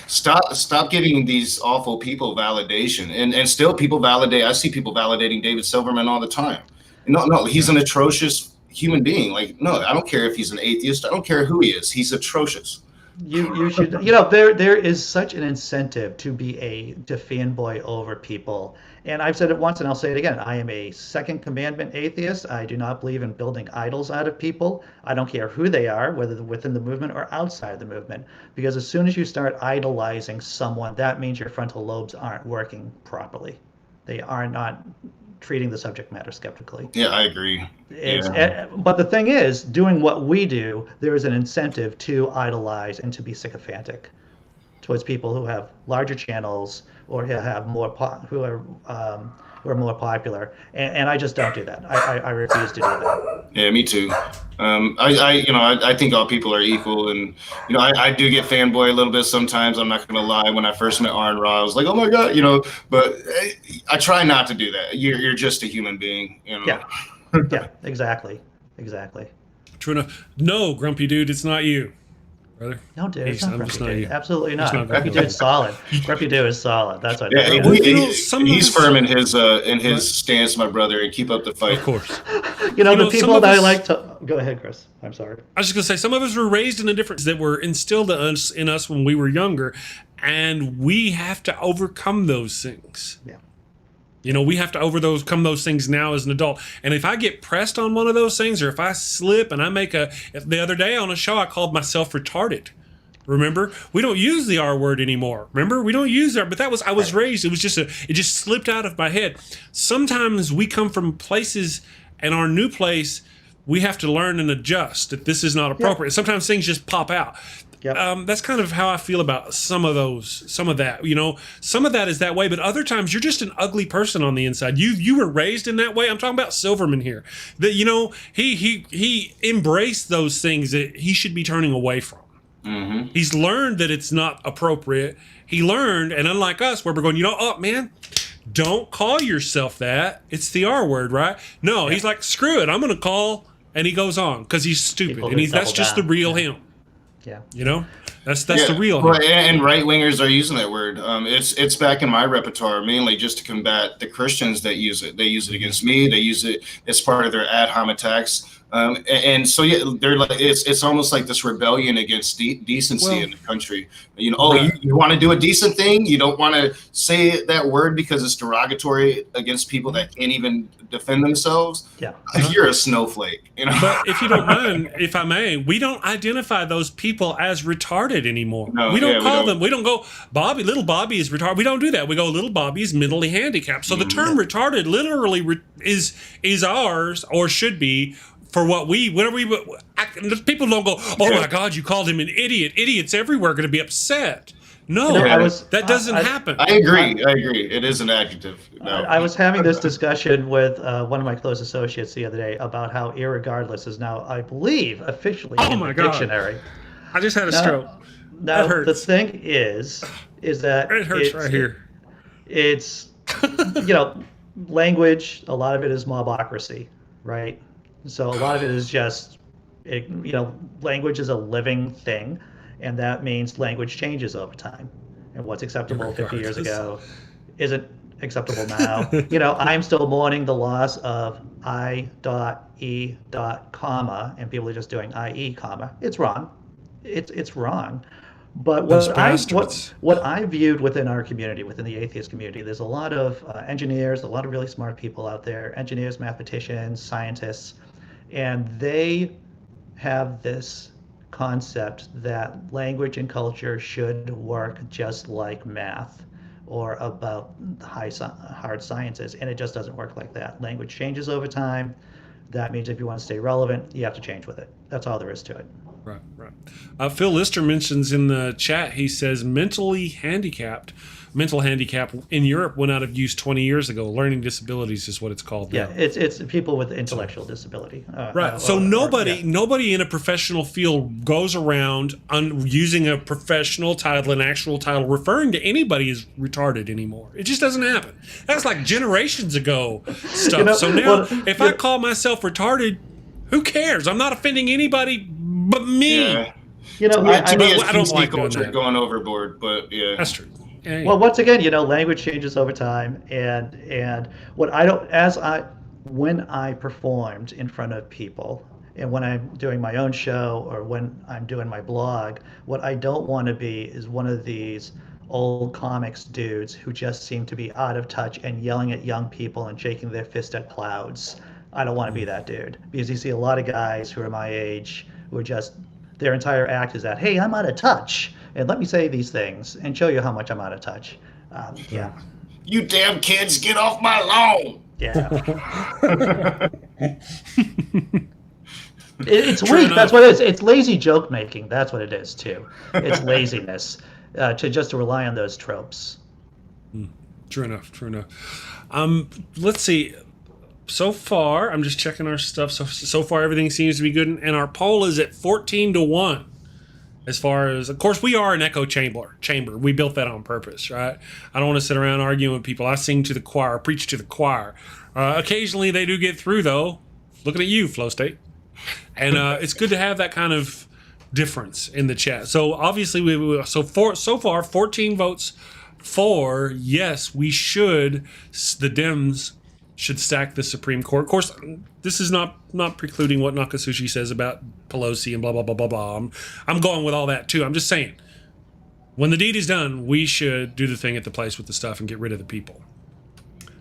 stop giving these awful people validation. And still, people validate. I see people validating David Silverman all the time. No, he's an atrocious human being. Like, no, I don't care if he's an atheist. I don't care who he is. He's atrocious. You should, there is such an incentive to fanboy over people. And I've said it once and I'll say it again. I am a second commandment atheist. I do not believe in building idols out of people. I don't care who they are, whether within the movement or outside the movement. Because as soon as you start idolizing someone, that means your frontal lobes aren't working properly. They are not treating the subject matter skeptically. Yeah, I agree. But the thing is, doing what we do, there is an incentive to idolize and to be sycophantic towards people who have larger channels or who have who are more popular. And I just don't do that. I refuse to do that. Yeah, me too. I think all people are equal, and I do get fanboy a little bit sometimes. I'm not gonna lie. When I first met Arn Ra, I was like, oh my god, But I try not to do that. You're just a human being, Yeah, yeah, exactly. True enough. No, grumpy dude, it's not you, brother. No, dude, it's not Grumpy Dude. you. Absolutely It's not. Grumpy Dude's solid. Grumpy Dude is solid. That's what. Yeah, he's firm in his Right. stance, my brother, and keep up the fight. Of course. The people that I like to go ahead, Chris. I'm sorry. I was just gonna say, some of us were raised in a different that were instilled in us when we were younger, and we have to overcome those things. Yeah. We have to overcome those things now as an adult. And if I get pressed on one of those things, or if I slip and I the other day on a show, I called myself retarded. Remember, we don't use the R word anymore. Remember, we don't use that. But I was raised. It was it just slipped out of my head. Sometimes we come from places, and our new place, we have to learn and adjust that this is not appropriate. Yeah. Sometimes things just pop out. Yep. That's kind of how I feel about some of that. Some of that is that way, but other times you're just an ugly person on the inside. You were raised in that way. I'm talking about Silverman here. That he embraced those things that he should be turning away from. Mm-hmm. He's learned that it's not appropriate. He learned, and unlike us, where we're going, man, don't call yourself that. It's the R word, right? No, he's like, screw it. I'm going to call, and he goes on because he's stupid, and that's just the real him. Yeah. That's the real. Well, and right wingers are using that word. It's back in my repertoire mainly just to combat the Christians that use it. They use it against me. They use it as part of their ad hom attacks. And so they're like it's almost like this rebellion against decency in the country. You want to do a decent thing. You don't want to say that word because it's derogatory against people that can't even defend themselves. Yeah, you're a snowflake. But if you don't mind, if I may, we don't identify those people as retarded anymore. No, we don't call them. We don't go little Bobby is retarded. We don't do that. We go little Bobby is mentally handicapped. So the term retarded literally is ours, or should be. For people don't go, oh my God, you called him an idiot. Idiots everywhere are going to be upset. No, that doesn't happen. I agree. It is an adjective. No. I was having this discussion with one of my close associates the other day about how irregardless is now, I believe, officially in the dictionary. I just had a stroke. Now, the thing is that it hurts right here. It's, language, a lot of it is mobocracy, right? So a lot of it is just, language is a living thing, and that means language changes over time. And what's acceptable 50 years ago isn't acceptable now. I'm still mourning the loss of I.E. comma, and people are just doing I.E. comma. It's wrong. It's wrong. But what I viewed within our community, within the atheist community, there's a lot of engineers, a lot of really smart people out there, engineers, mathematicians, scientists, and they have this concept that language and culture should work just like math or about hard sciences, and it just doesn't work like that. Language changes over time. That means if you want to stay relevant, you have to change with it. That's all there is to it. Right, right. Phil Lister mentions in the chat, he says mental handicap in Europe went out of use 20 years ago. Learning disabilities is what it's called now. Yeah, it's people with intellectual disability. Right. So nobody in a professional field goes around using a professional title, an actual title, referring to anybody as retarded anymore. It just doesn't happen. That's like generations ago stuff. So now, if I call myself retarded, who cares? I'm not offending anybody but me. Yeah. To me, I don't like doing that. Going overboard, but yeah, that's true. Yeah. Well, once again, language changes over time, and when I performed in front of people, and when I'm doing my own show or when I'm doing my blog, what I don't want to be is one of these old comics dudes who just seem to be out of touch and yelling at young people and shaking their fist at clouds. I don't want to be that dude, because you see a lot of guys who are my age who are just, their entire act is that, hey, I'm out of touch, and let me say these things and show you how much I'm out of touch. Yeah. You damn kids, get off my lawn. Yeah. It's weak. That's what it is. It's lazy joke making. That's what it is too. It's laziness to rely on those tropes. True enough. Let's see. So far, I'm just checking our stuff. So far, everything seems to be good, and our poll is at 14-1. As far as, of course, we are an echo chamber. We built that on purpose, right? I don't want to sit around arguing with people. I sing to the choir, preach to the choir. Occasionally, they do get through, though. Looking at you, Flow State. And it's good to have that kind of difference in the chat. So obviously, so far 14 votes for yes, we should. The Dems should stack the Supreme Court. Of course, this is not precluding what Nokasuchi says about Pelosi and blah, blah, blah, blah, blah. I'm going with all that, too. I'm just saying, when the deed is done, we should do the thing at the place with the stuff and get rid of the people.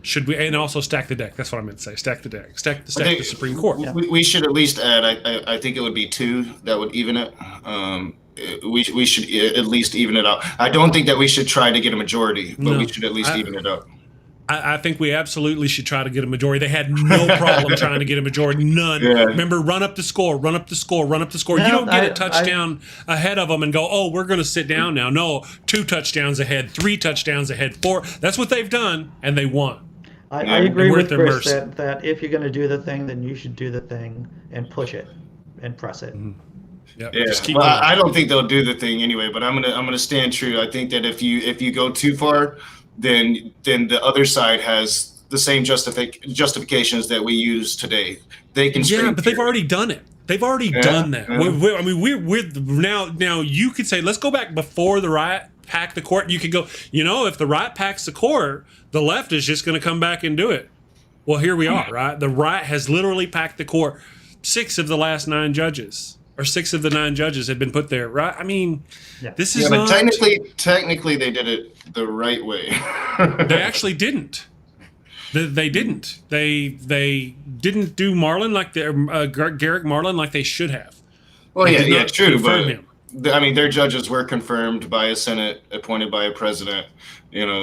Should we? And also stack the deck. That's what I meant to say. Stack the deck. Stack the Supreme Court. We should at least add, I think it would be 2 that would even it. We should at least even it out. I don't think that we should try to get a majority, but we should at least even it out. I think we absolutely should try to get a majority. They had no problem trying to get a majority. None. Yeah. Remember, run up the score. No, you don't get a touchdown ahead of them and go, oh, we're going to sit down now. No, 2 touchdowns ahead, 3 touchdowns ahead, 4. That's what they've done, and they won. I agree with Chris that if you're going to do the thing, then you should do the thing and push it and press it. Mm-hmm. Yep. Yeah. Well, I don't think they'll do the thing anyway, but I'm gonna stand true. I think that if you go too far, then the other side has the same justifications that we use today. They can. Yeah, but they've already done it. They've already done that. Yeah. We're now. You could say, let's go back before the riot packed the court. You could go, if the riot packs the court, the left is just going to come back and do it. Well, here we are, right? The riot has literally packed the court. 6 of the last 9 judges, or 6 of the 9 judges have been put there, right? I mean, this is not. But technically, they did it the right way. They actually didn't. They didn't. They didn't do Marlin like Garrick Marlin like they should have. Well, yeah, true. But I mean, their judges were confirmed by a Senate appointed by a president.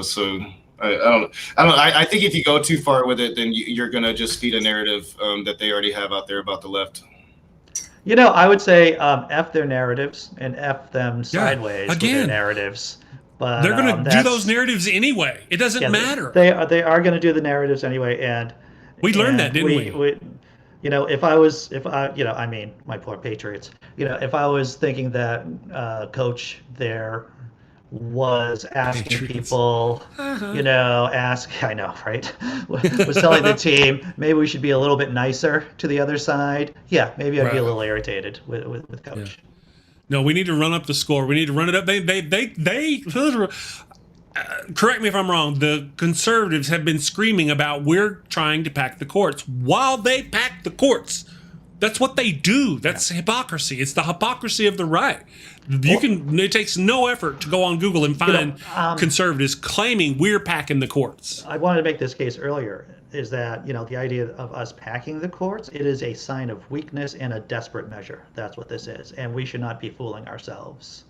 So I think if you go too far with it, then you're gonna just feed a narrative that they already have out there about the left. I would say F their narratives and F them sideways with their narratives. But they're going to do those narratives anyway. It doesn't matter. They are going to do the naratives anyway, and we learned that, didn't we? My poor Patriots. If I was thinking that Coach there was asking people, I know, right? Was telling the team maybe we should be a little bit nicer to the other side. Yeah, maybe I'd be a little irritated with Coach. Yeah. No, we need to run up the score. We need to run it up. They correct me if I'm wrong. The conservatives have been screaming about we're trying to pack the courts while they pack the courts. That's what they do. That's hypocrisy. It's the hypocrisy of the right. It takes no effort to go on Google and find conservatives claiming we're packing the courts. I wanted to make this case earlier, is that, the idea of us packing the courts, it is a sign of weakness and a desperate measure. That's what this is. And we should not be fooling ourselves.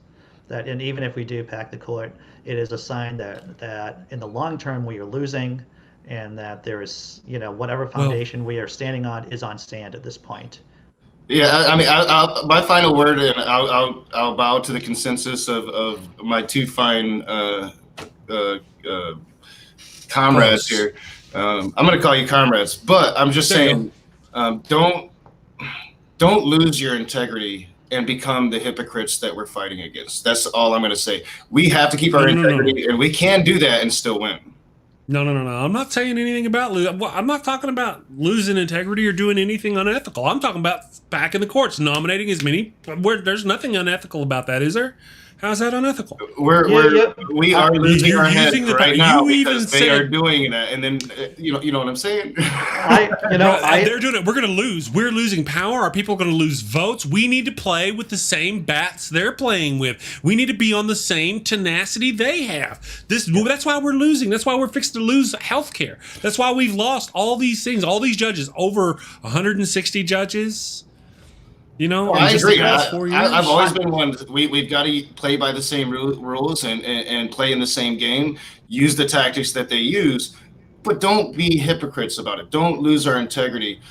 And even if we do pack the court, it is a sign that in the long term we are losing, and that there is, whatever foundation we are standing on is on sand at this point. Yeah, I mean, my final word, and I'll bow to the consensus of my two fine comrades here. I'm going to call you comrades, but I'm just saying, don't lose your integrity and become the hypocrites that we're fighting against. That's all I'm going to say. We have to keep our integrity, and we can do that and still win. No. I'm not saying anything about I'm not talking about losing integrity or doing anything unethical. I'm talking about back in the courts, nominating as many. There's nothing unethical about that, is there? How's that unethical? We are losing our heads right now because they are doing that, and then you know what I'm saying. They're doing it. We're going to lose. We're losing power. Our people are going to lose votes. We need to play with the same bats they're playing with. We need to be on the same tenacity they have. That's why we're losing. That's why we're fixing to lose healthcare. That's why we've lost all these things. All these judges, over 160 judges. I agree. I've always been one. We've got to play by the same rules and play in the same game. Use the tactics that they use, but don't be hypocrites about it. Don't lose our integrity.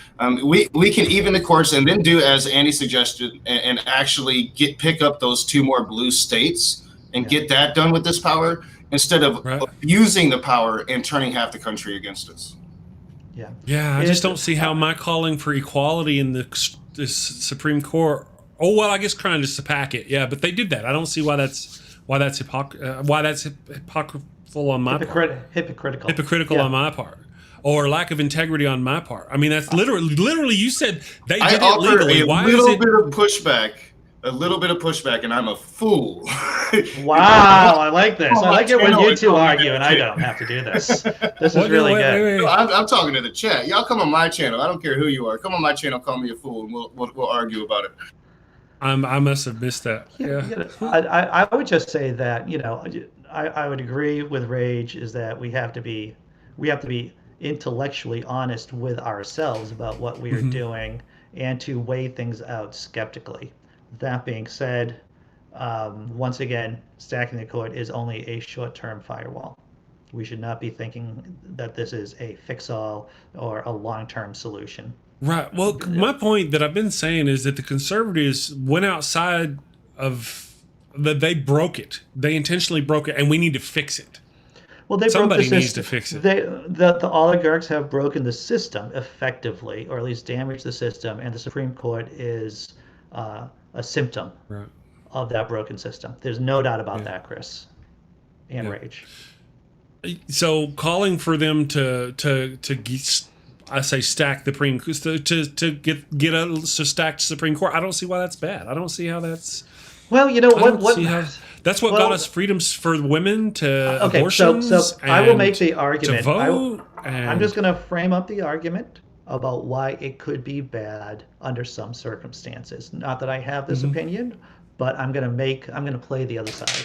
We can even the courts and then do as Andy suggested and actually pick up those 2 more blue states and get that done with this power instead of abusing the power and turning half the country against us. Yeah. I just don't see how my calling for equality in the Supreme Court. Oh well, I guess trying to pack it. Yeah, but they did that. I don't see why that's hypocritical on my part. Hypocritical on my part, or lack of integrity on my part. I mean, that's literally. You said they did it legally. Why is it? A little bit of pushback, and I'm a fool. Wow, I like this. I like it when you two argue, and I don't have to do this. This is really good. Wait. I'm talking to the chat. Y'all come on my channel. I don't care who you are. Come on my channel, call me a fool, and we'll argue about it. I must have missed that. I would just say that I would agree with Rage is that we have to be intellectually honest with ourselves about what we are doing and to weigh things out skeptically. That being said, once again, stacking the court is only a short-term firewall. We should not be thinking that this is a fix-all or a long-term solution. Right. Well, my point that I've been saying is that the conservatives went outside of they broke it. They intentionally broke it, and we need to fix it. Well, Somebody needs to fix it. The oligarchs have broken the system effectively, or at least damaged the system, and the Supreme Court is a symptom of that broken system. There's no doubt about that, Chris and Rage. So calling for them to stack the Supreme to get a stacked Supreme Court, I don't see why that's bad. I don't see how that's. Well, that's what got us freedoms for women to abortions. So I will make the argument. To vote. I'm just going to frame up the argument about why it could be bad under some circumstances. Not that I have this opinion, but I'm going to play the other side.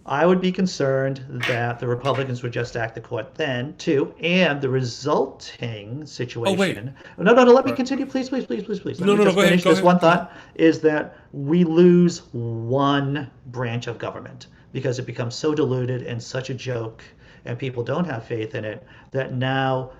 I would be concerned that the Republicans would just stack the court then, too, and the resulting situation. Oh, wait. No, let me continue, please. Let me just finish this one thought, is that we lose one branch of government because it becomes so diluted and such a joke, and people don't have faith in it, that now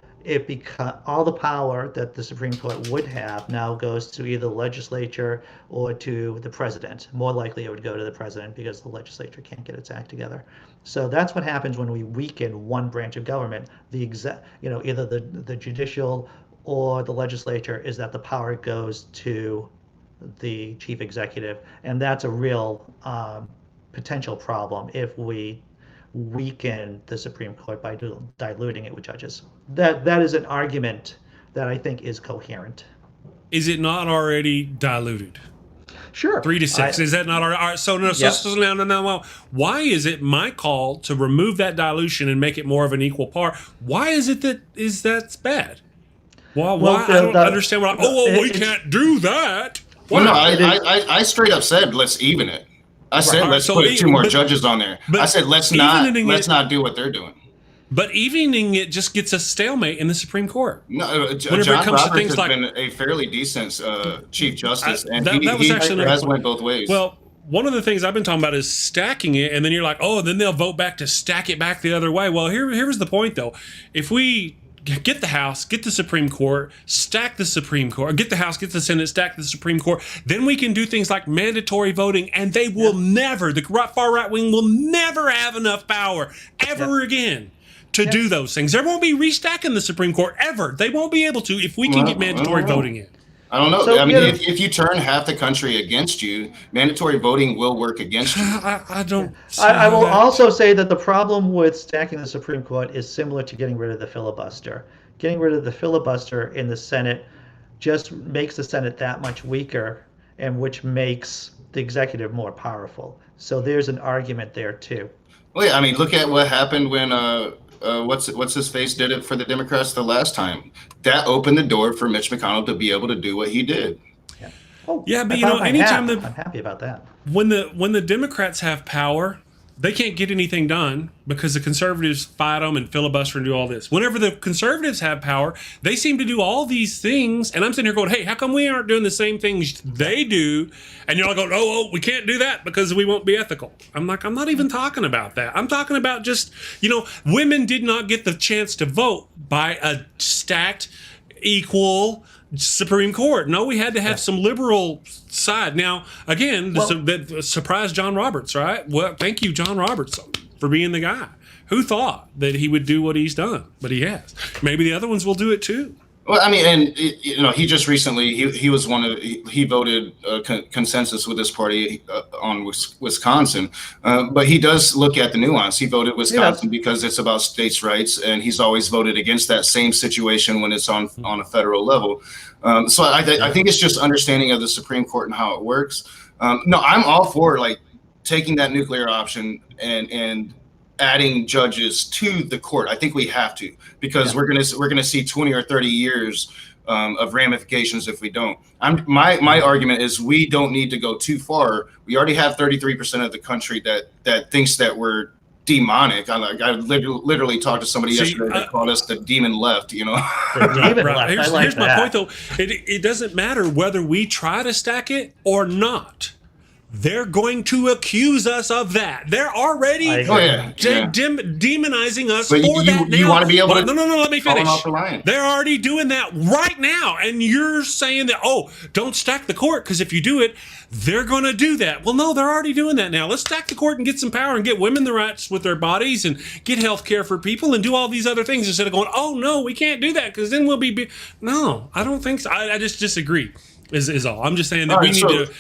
all the power that the Supreme Court would have now goes to either the legislature or to the president. More likely it would go to the president because the legislature can't get its act together. So that's what happens when we weaken one branch of government. Either the judicial or the legislature, is that the power goes to the chief executive. And that's a real potential problem if we weaken the Supreme Court by diluting it with judges. That is an argument that I think is coherent. Is it not already diluted? Sure. 3-6. Is that not all right? So no. Why is it my call to remove that dilution and make it more of an equal par? Why is it that's bad? Why? I don't understand what. We can't do that. Well, no, I straight up said let's even it. I said let's put 2 more judges on there. I said let's not do what they're doing. But evening it just gets a stalemate in the Supreme Court. No, John Roberts has been a fairly decent Chief Justice, and he has went both ways. Well, one of the things I've been talking about is stacking it, and then you're like, then they'll vote back to stack it back the other way. Well, here's the point, though. If we get the House, get the Supreme Court, stack the Supreme Court, get the House, get the Senate, stack the Supreme Court. Then we can do things like mandatory voting, and they will never, the far right wing will never have enough power ever again to do those things. There won't be restacking the Supreme Court ever. They won't be able to if we can get mandatory voting in. I don't know. So, I mean, if you turn half the country against you, mandatory voting will work against you. I don't. I will also say that the problem with stacking the Supreme Court is similar to getting rid of the filibuster. Getting rid of the filibuster in the Senate just makes the Senate that much weaker, and which makes the executive more powerful. So there's an argument there too. Well, yeah, I mean, look at what happened when what's his face did it for the Democrats the last time. That opened the door for Mitch McConnell to be able to do what he did. Yeah. Oh, Yeah, but anytime I'm happy about that. when the Democrats have power, they can't get anything done because the conservatives fight them and filibuster and do all this. Whenever the conservatives have power, they seem to do all these things. And I'm sitting here going, hey, how come we aren't doing the same things they do? And you're all going, oh, we can't do that because we won't be ethical. I'm like, I'm not even talking about that. I'm talking about just, women did not get the chance to vote by a stacked, equal Supreme Court. No, we had to have some liberal side. Now, again, that surprised John Roberts, right? Well, thank you, John Roberts, for being the guy. Who thought that he would do what he's done? But he has. Maybe the other ones will do it too. Well, I mean, and he just recently he was he voted consensus with his party on Wisconsin, but he does look at the nuance. He voted Wisconsin because it's about states' rights, and he's always voted against that same situation when it's on a federal level. So I think it's just understanding of the Supreme Court and how it works. No, I'm all for taking that nuclear option and adding judges to the court. I think we have to, because we're gonna see 20 or 30 years of ramifications if we don't. My argument is we don't need to go too far. We already have 33% of the country that thinks that we're demonic. I literally talked to somebody yesterday that called us the demon left. The demon left. Here's my point, though. It doesn't matter whether we try to stack it or not. They're going to accuse us of that. They're already demonizing us but for that now. You want to be able to... No, let me finish. Off the line. They're already doing that right now. And you're saying that, don't stack the court, because if you do it, they're going to do that. Well, no, they're already doing that now. Let's stack the court and get some power and get women the rights with their bodies and get health care for people and do all these other things instead of going, oh, no, we can't do that because then we'll be... No, I don't think so. I just disagree is all. I'm just saying that we need to...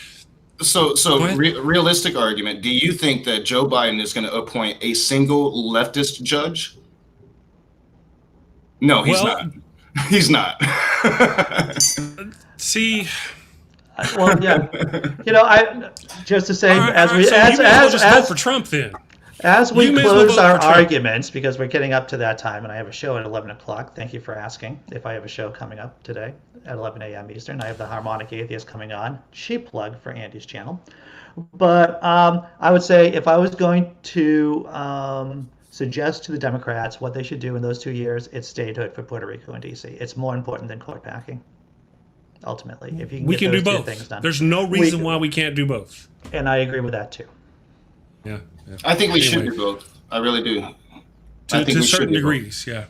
So realistic argument. Do you think that Joe Biden is going to appoint a single leftist judge? No, he's not. He's not. See. Well, yeah. I just to say as vote for Trump then. As we close our arguments, because we're getting up to that time, and I have a show at 11 o'clock. Thank you for asking if I have a show coming up today at 11 a.m. Eastern. I have the Harmonic Atheist coming on. Cheap plug for Andy's channel. But I would say if I was going to suggest to the Democrats what they should do in those 2 years, it's statehood for Puerto Rico and D.C. It's more important than court packing, ultimately. If you can get those two things done. There's no reason why we can't do both. And I agree with that, too. Yeah. I think we should do both. I really do. To certain degrees, yeah.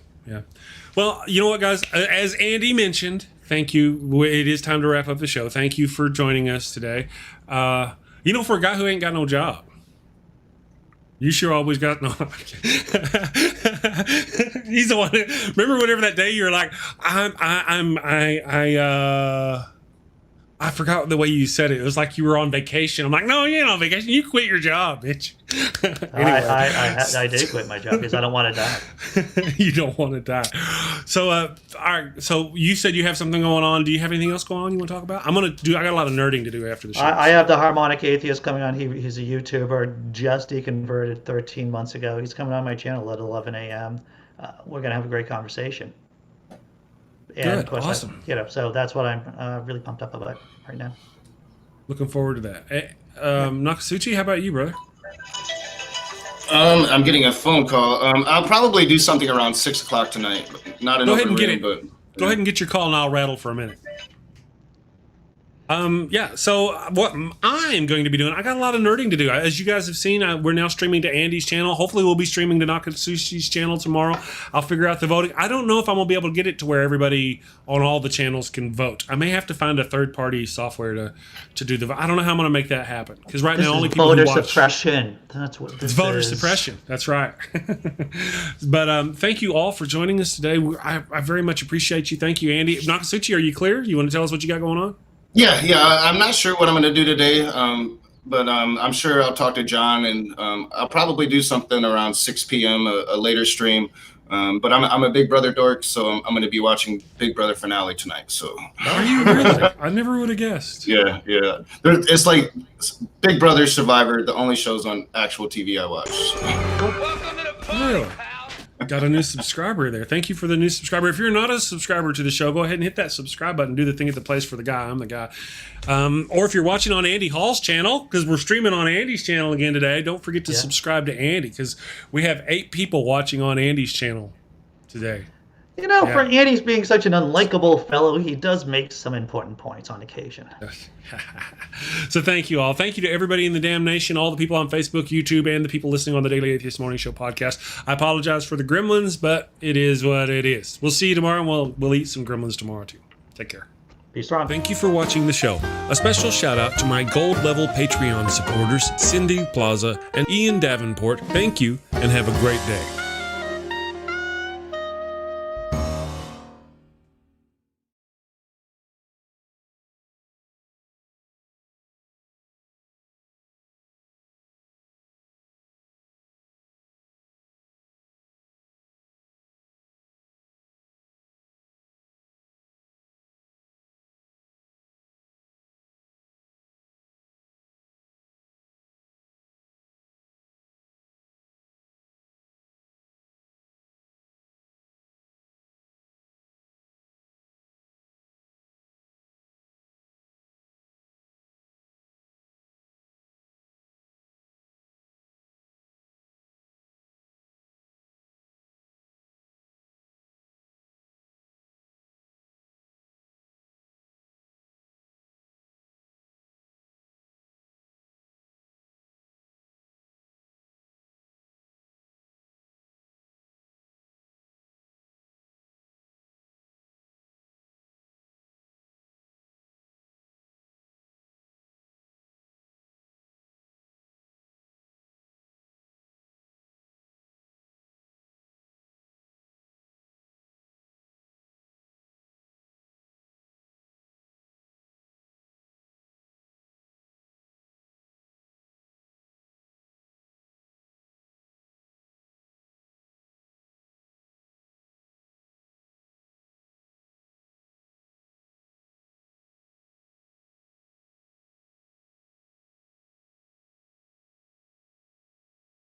Well, you know what, guys? As Andy mentioned, thank you. It is time to wrap up the show. Thank you for joining us today. For a guy who ain't got no job, you sure always got no. He's the one. Remember, whenever that day you're like, I forgot the way you said it. It was like you were on vacation. I'm like, no, you ain't on vacation. You quit your job, bitch. Anyway. I did quit my job because I don't want to die. You don't want to die. So, all right. So you said you have something going on. Do you have anything else going on you want to talk about? I got a lot of nerding to do after the show. I have the Harmonic Atheist coming on. He's a YouTuber, just deconverted 13 months ago. He's coming on my channel at 11 a.m. We're going to have a great conversation. And good, awesome. So that's what I'm really pumped up about right now. Looking forward to that. Nokasuchi, how about you, brother? I'm getting a phone call. I'll probably do something around 6 o'clock tonight. Not an open reading, but go ahead and get your call, and I'll rattle for a minute. Yeah, so what I'm going to be doing, I got a lot of nerding to do. As you guys have seen, we're now streaming to Andy's channel. Hopefully we'll be streaming to Nokasuchi's channel tomorrow. I'll figure out the voting. I don't know if I'm going to be able to get it to where everybody on all the channels can vote. I may have to find a third-party software to do the vote. I don't know how I'm going to make that happen. Because right now, only people who watch... voter suppression. That's what this is. Voter is. suppression. That's right. But thank you all for joining us today. I very much appreciate you. Thank you, Andy. Nokasuchi, are you clear? You want to tell us what you got going on? Yeah. I'm not sure what I'm going to do today, but I'm sure I'll talk to John, and I'll probably do something around 6 p.m., a later stream. But I'm a Big Brother dork, so I'm going to be watching Big Brother finale tonight. So are you really? I never would have guessed. Yeah. It's like Big Brother, Survivor, the only shows on actual TV I watch. So. Really? Got a new subscriber there. Thank you for the new subscriber. If you're not a subscriber to the show, go ahead and hit that subscribe button. Do the thing at the place for the guy. I'm the guy. Or if you're watching on Andy Hall's channel, because we're streaming on Andy's channel again today, don't forget to subscribe to Andy, because we have 8 people watching on Andy's channel today. You know, for Andy's being such an unlikable fellow, he does make some important points on occasion. So thank you all. Thank you to everybody in the damn nation, all the people on Facebook, YouTube, and the people listening on the Daily Atheist Morning Show podcast. I apologize for the gremlins, but it is what it is. We'll see you tomorrow, and we'll eat some gremlins tomorrow, too. Take care. Be strong. Thank you for watching the show. A special shout out to my gold level Patreon supporters, Cindy Plaza and Ian Davenport. Thank you, and have a great day.